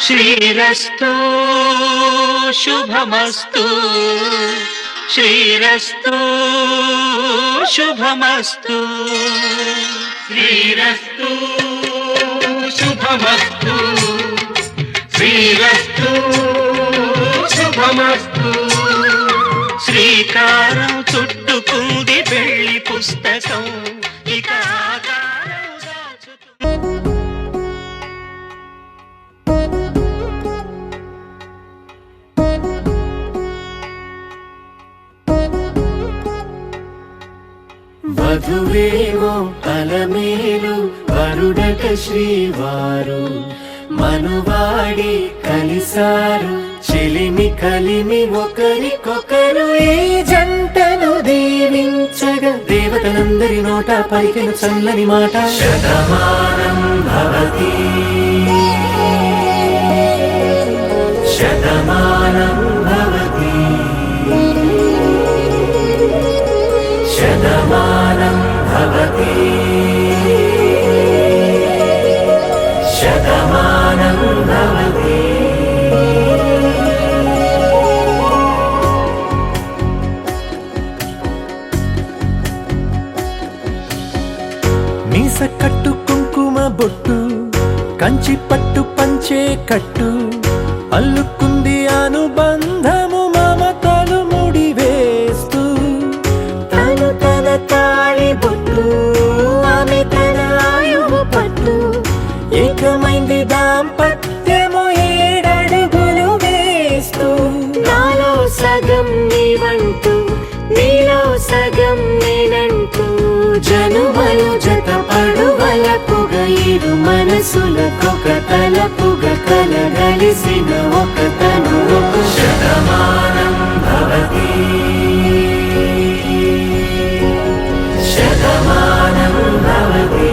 శ్రీరస్తు శుభమస్తు శ్రీరస్తు శుభమస్తు శ్రీరస్తు శుభమస్తు శ్రీరస్తు శుభమస్తు శ్రీకారం చుట్టుకుంది పెళ్లి పుస్తకం ఇక ఆకారం దాచుతుంది. వధువేవో అలమేలు వరుడట శ్రీవారు మనువాడి కలిసారు చెలిమి కలిమి ఒకరికొకరు ఈ జంటను దీవించగా దేవతలందరి నోట పలికిన చల్లని మాట శతమానం భవతి శతమానం భవతి శతమానం భవతి శతమానం భవతి మీస కట్టు కుంకుమ బొట్టు కంచి పట్టు పంచే కట్టు అల్లుకుంది అనుబంధము మమతలు ముడి వేస్తూ తను తన తాళి బొట్టు ఆమె తన ఆయువు పట్టు ఏకమైంది దాంపత్యము 7 అడుగులు వేస్తూ నాలో సగం నీవంటూ నీలో సగం నేనంటూ జనుమలు జత పడువలపుగా ఇరు మనసులకొక తలపుగా కలగలిసిన ఒక తను శతమానం భవతి శతమానం భవతి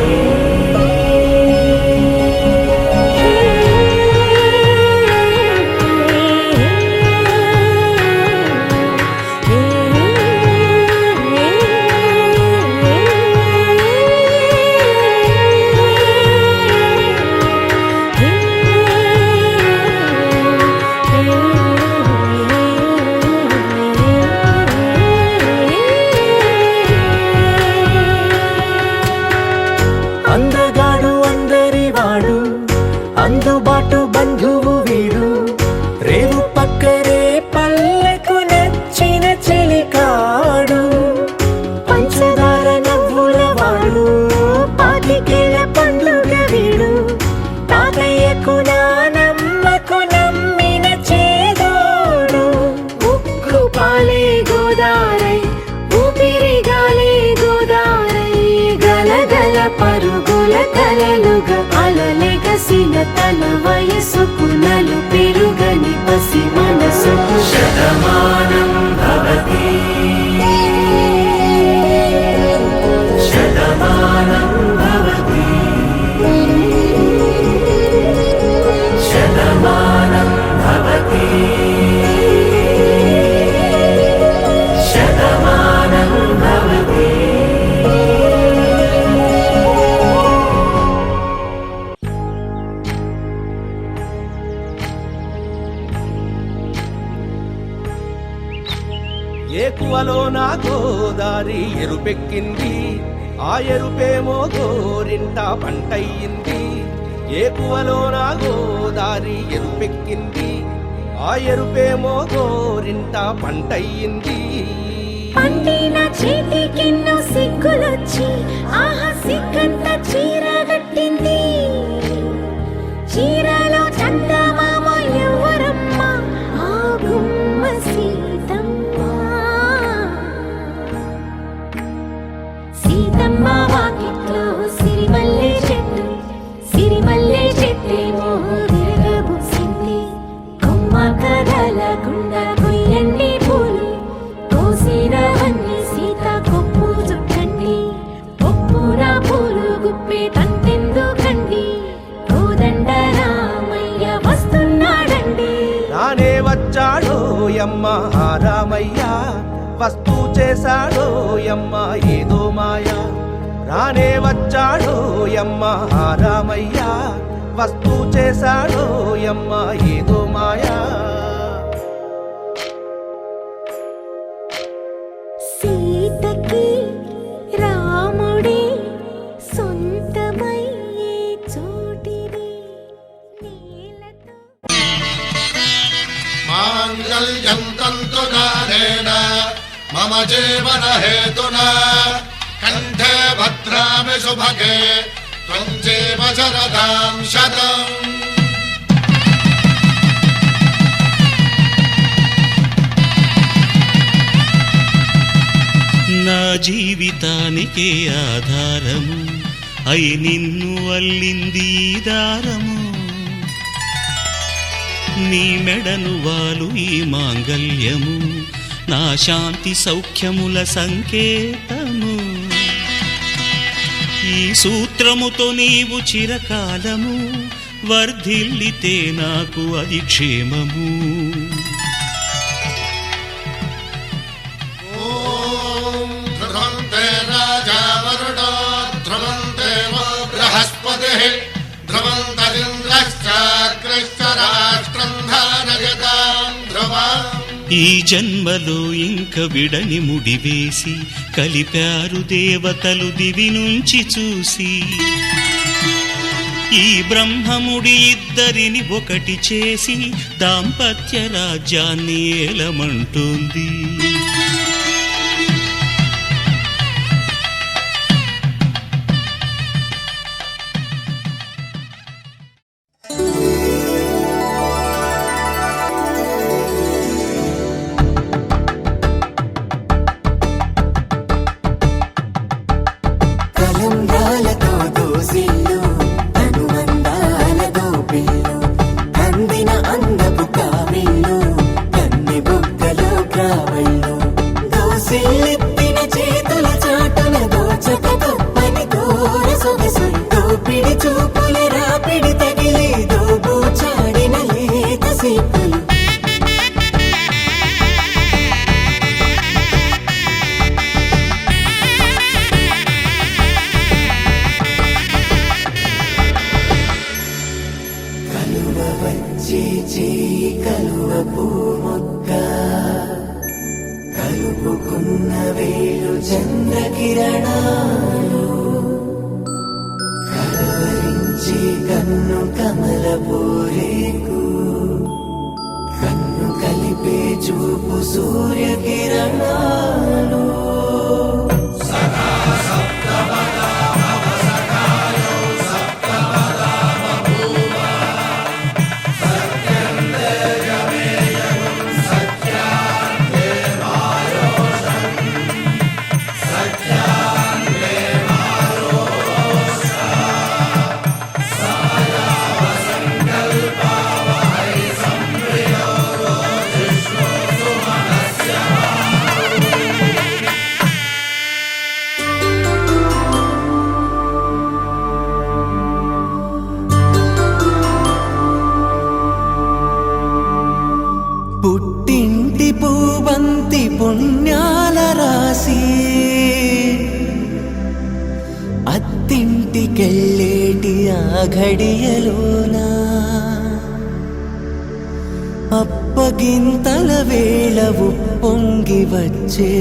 బాటు బంధువు వీడు రేవు పక్కరే పల్లెకు నచ్చిన చెలికాడు పంచదార నవ్వుల వాడు పాతికేల పండుగ వీడు తాతయ్యకు నానమ్మకు నమ్మిన చేదోడు ఉక్కు పాలే గోదారై ఊపిరి గాలే గోదారై గలగల పరుగుల కలలుగా అలలెగసిన తన వయసుకు నలు పెరుగని పసి మనసుకు శతమానం భవతి శతమానం భవతి శతమానం భవతి శతమానం భవతి. ఏకువలో నా గోదారి ఎరుపెక్కింది ఆ ఎరుపేమో గోరింట పంటయ్యింది ఏకువలో నా గోదారి ఎరుపెక్కింది ఆ ఎరుపేమో గోరింట పంటయ్యింది పండిన చేతికెన్నో సిగ్గులొచ్చి ఆహా సిగ్గంత చీర కట్టింది చీరలో చందమామ ఎవరమ్మ ఆ గుమ్మ సీతమ్మ సీతమ్మ వాకిట్లో సిరిమల్లె చెట్టేమో విరగబూసింది కొమ్మ కదలకుండా కొయ్యండి పూలు కోసినవన్నీ సీత కొప్పు చుట్టండి ఒప్పున పూలు గుప్పే తంతెందుకండి కోదండ రామయ్య వస్తున్నాడండి రానే వచ్చాడో యమ్మ రామయ్య వస్తూ చేశాడో యమ్మ ఏదో మాయా రానే వచ్చాడో యమ్మ రామయ్య వస్తూ చేశాడో యమ్మ ఏదో మాయా సీతకి రాముడే సొంతమయ్యే చోటిది నీలతో మాంగళ్యం తంతునానేన మమ జీవన హేతునా కంఠే భద్రామి శుభగే త్వం జీవ శరదాం శతం. నా జీవితానికే ఆధారము అయి నిన్ను అల్లింది ఈ దారము నీ మెడను వాలు ఈ మాంగల్యము నా శాంతి సౌఖ్యముల సంకేతము ఈ సూత్రముతో నీవు చిరకాలము వర్ధిల్లితే నాకు అది క్షేమము ధ్రువంతే రాజా వరుణో ధ్రువంతే బృహస్పతి ధ్రువంతరింద్రశ్చాగ్రశ్చ రాష్ట్రం ధారయతాం ధ్రువం. ఈ జన్మలో ఇంక విడని ముడివేసి కలిపారు దేవతలు దివి నుంచి చూసి ఈ బ్రహ్మముడి ఇద్దరిని ఒకటి చేసి దాంపత్య రాజ్యాన్ని ఏలమంటోంది కలంగాలతో దోసిల్లు అనుమందాలతో పిల్లు అందిన అందపు కావిల్లు కన్నె బుగ్గలో గ్రావళ్ళు దోసిల్లెత్తిన చేతుల చాటున దోచక తప్పని దూర సొగసు దోపిడి చూపుల రాపిడి తగిలి దోబూచాడిన లేత సీపులు కలువ పూ మొక్క కలుపుకున్న వేలు చంద్రకిరణాలు కలవరించ పిలిచే కన్ను కమల పూరేకు కన్ను కలిపే చూపు సూర్యకిరణాలు పుట్టింటి పూబంతి పుణ్యాల రాసి అత్తింటికెళ్ళేటి ఆ ఘడియలోనా అప్పగింతల వేళ ఉప్పొంగి వచ్చే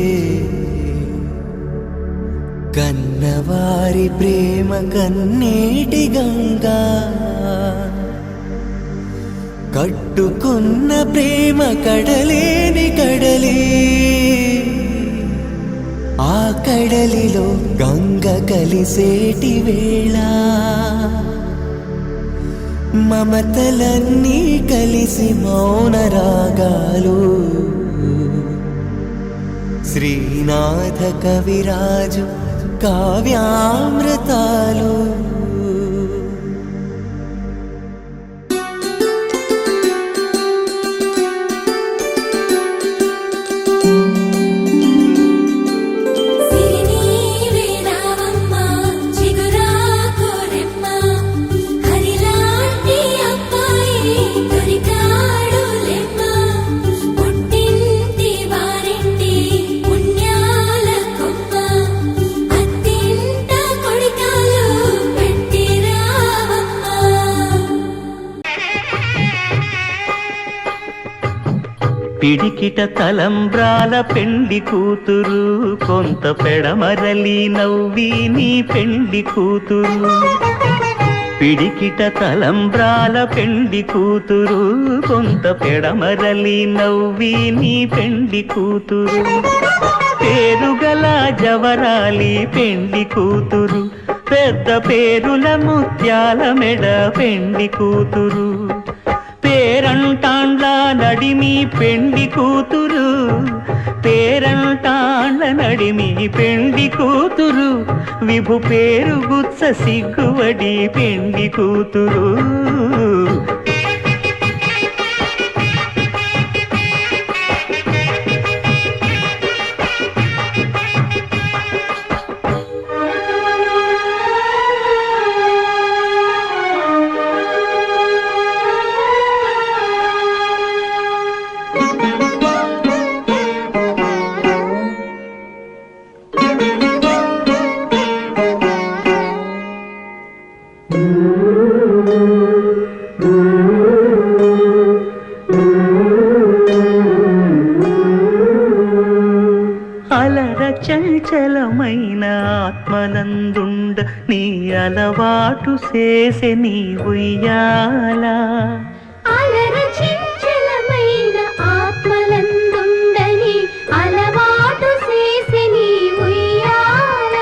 కన్నవారి ప్రేమ కన్నీటి గంగా కట్టుకున్న ప్రేమ కడలేని కడలే ఆ కడలిలో గంగ కలిసేటి వేళ మమతలన్నీ కలిసి మౌన రాగాలు శ్రీనాథ కవిరాజు కావ్యామృతాలు పిడికిట తలంబ్రాల పెండి కూతురు కొంత పెడమరలి నవ్వి నీ పెండి కూతురు పిడికిట తలంబ్రాల పెండి కూతురు కొంత పెడమరలి నవ్వి నీ పెండి కూతురు పేరుగల జవరాలి పెండి కూతురు పెద్ద పేరుల ముత్యాల మెడ పెండి కూతురు పేరంటాండ్ల నడిమి పెండి కూతురు పేరంటాండ్ల నడిమి పెండి కూతురు విభు పేరు గుత్స సిగ్గువడి పెండి కూతురు అలర చంచలమైన ఆత్మనందుండ నీ అలవాటు చేసే నీ ఉయ్యాల అలర చంచలమైన ఆత్మలందుండని అలవాటు చేసే నీ ఉయ్యాల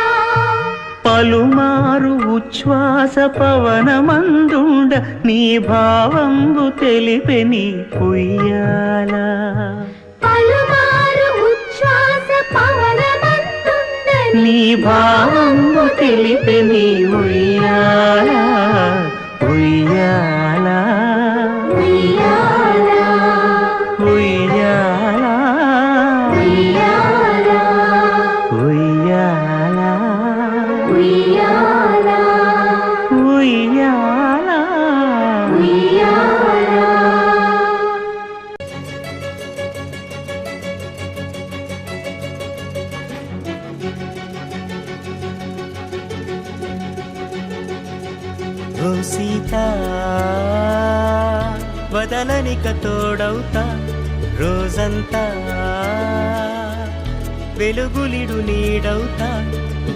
పలుమారు ఉచ్ఛ్వాస పవనమందుండ నీ భావంబు తెలిపే నీ ఉయ్యాల పలుమారు ఉచ్ఛ్వాస పవనమందుండని నీ భావంబు తెలిపే నీ ఉయ్యాల ఉయ్యాల ఉయ్యాల ఉయ్యాల ఉయ్యాల ఉయ్యాల ఉయ్యాల ఉయ్యాల ఉయ్యాల ఓ సీత వదలనిక తోడవుతా రోజంతా వెలుగులిడు నీడవుతా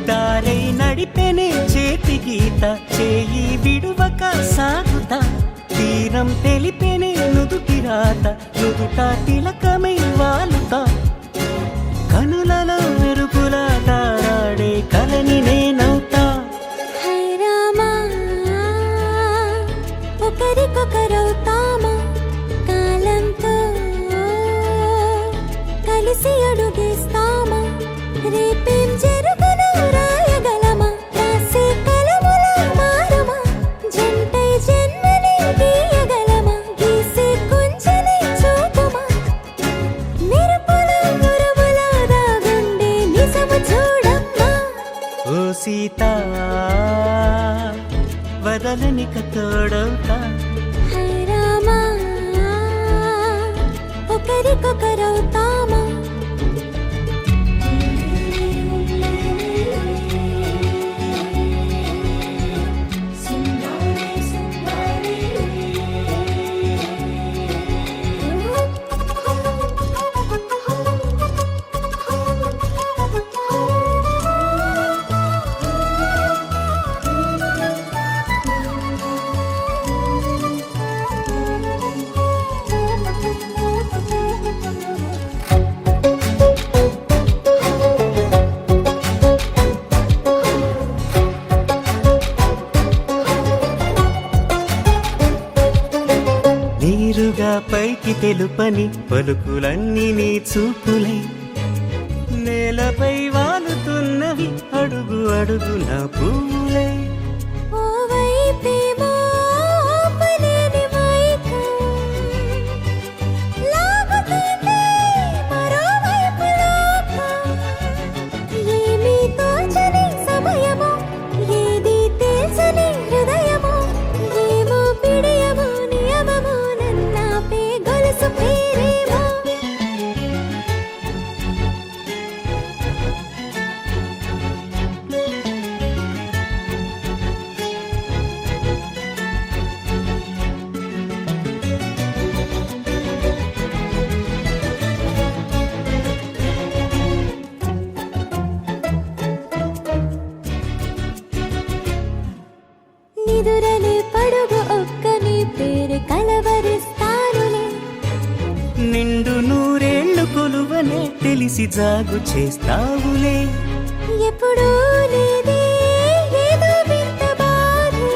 దారై నడిపెనే చేతి గీత చేయి విడువక సాగుతా తీరం తెలిపెనే నుదుటి రాత నుదుట తిలకమై వాలుతా కనులలో మెరుపులా తారాడే కలని నేనవుతా హై రామా ఒకరికొకరవుతామా కాలంతో కలిసి అడుగేస్తామా రేపేం జరుగునో రాయగలమా రాసే కలముల మారమా జంటై జన్మని గీయగలమా గీసే కుంచని చూపుమా మెరుపుల మురుముల దాగుండే నిజము చూడమ్మా ఓ సీత వదలనిక తోడవుతా హై రామా ఒకరికొకరవుతామా నీరుగా పైకి తెలుపని పలుకులన్నీ నీ చూపులై నేలపై వాలుతున్నవి అడుగు అడుగు నా పువ్వులై ఓ వైపేమో ఆపలేని మైకం లాగుతుంది మరోవైపు లోకం ఏమీ తోచని సమయమో ఏది తేల్చని హృదయమో ఏమో పిడియమో నియమమో నన్నాపే గొలుసు పేరేమో నిదురలే పడుగు ఒక్కని పేరు కలవరిస్తానులే నిండు నూరేళ్లు కొలువనే తెలిసి జాగు చేస్తావులే ఎప్పుడూ లేదే ఏదో వింత బాధే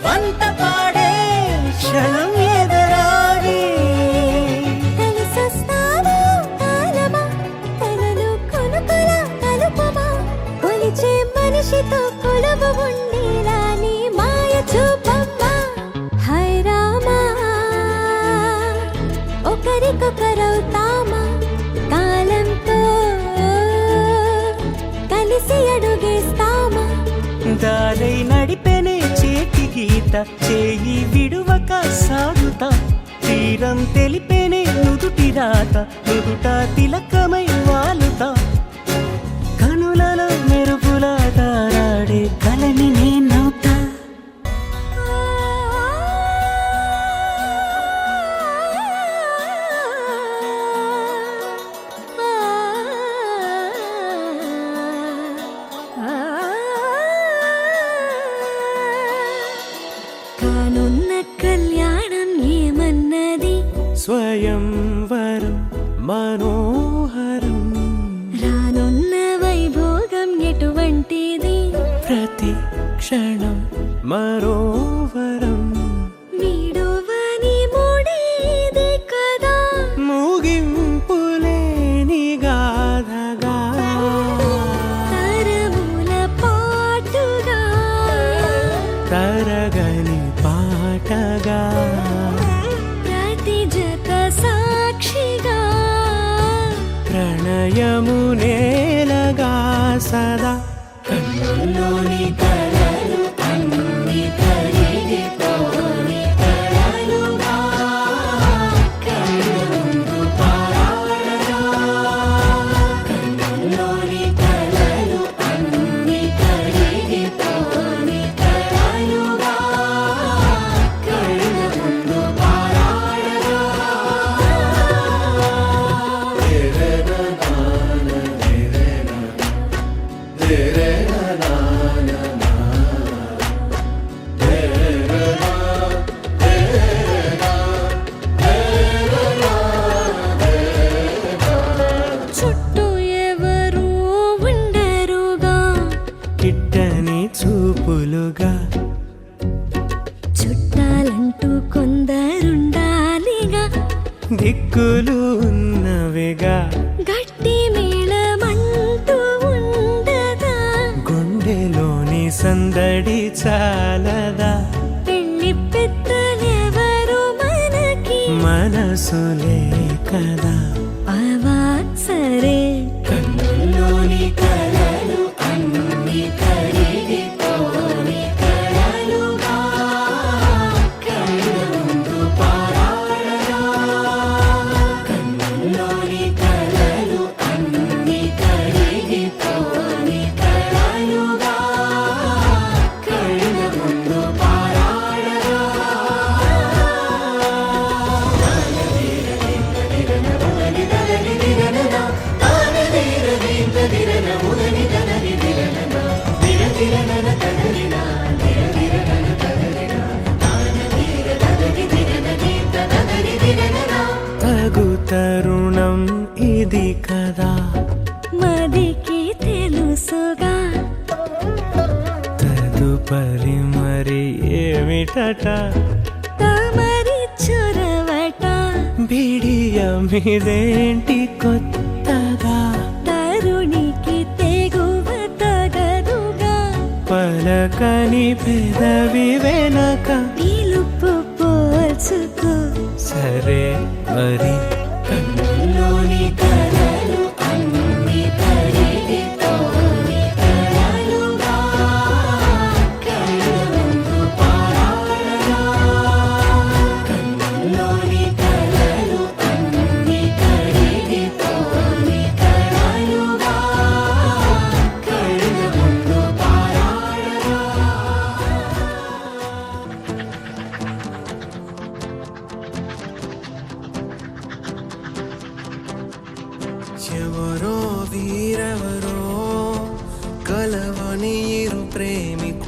వంత పాడే క్షణం ఎదరాడే కలిసొస్తావా కాలమా కలలు కొనుకల కలుపమా కొలిచే మనిషితో కొలువు ఉండేలా నీ మాయ చూపమ్మా హై రామా ఒకరికొకరవుతామా కాలంతో కలిసి అడుగేస్తామా దారై నడిపెనే చేతి గీత చేయి విడువక సాగుతా తీరం తెలిపెనే నుదుటి రాత నుదుట తిలకమై వాలుతా కనులలో మెరుపులా తారాడే కలని నేనవుతా కానున్న కళ్యాణం ఏమన్నది స్వయంవరం మనోహరం రానున్న వైభోగం ఎటువంటిది ప్రతి క్షణం మరోవరం వీడువని ముడిది కదా ముగింపులేని గాథగా తరముల పాటుగా తరగని పాటగా ప్రతి జత సాక్షిగా ప్రణయము నేలగా సదా కన్నుల్లోని కలలు అన్ని కరిగిపోని కలలుగా కన్నుందు పారాడగా కన్నుల్లోని కలలు అన్ని కరిగిపోని కలలుగా కన్నుందు దిక్కులు ఉన్నవిగా గట్టి మేళమంటూ ఉండదా గుండెలోని సందడి చాలదా పెళ్లి పెద్దలెవరు మనకి మనసులే కదా అవా సరే కన్నుల్లోని కలలు అన్ని కరిగిపోని కలలుగా కళ్ళ ముందు పారాడగా కన్నుల్లోని కలలు అన్ని కరిగిపోని కలలుగా కళ్ళ ముందు పారాడగా తగు తరుణం ఇది కదా మదికి తెలుసుగా తదుపరి మరి ఏమిటట తమరి చొరవట బిడియమిదేంటి కొత్తగా తరుణికి తెగువ తగదుగా పలకని పెదవి వెనక పిలుపు పోల్చుకో సరే మరి కన్నుల్లోని కలలు అన్ని కరిగిపోని కలలుగా కళ్ళ ముందు పారాడగా కన్నుల్లోని కలలు అన్ని కరిగిపోని కలలుగా కళ్ళ ముందు పారాడగా ఎవరో వీరెవరో కలవని ఇరు ప్రేమికులు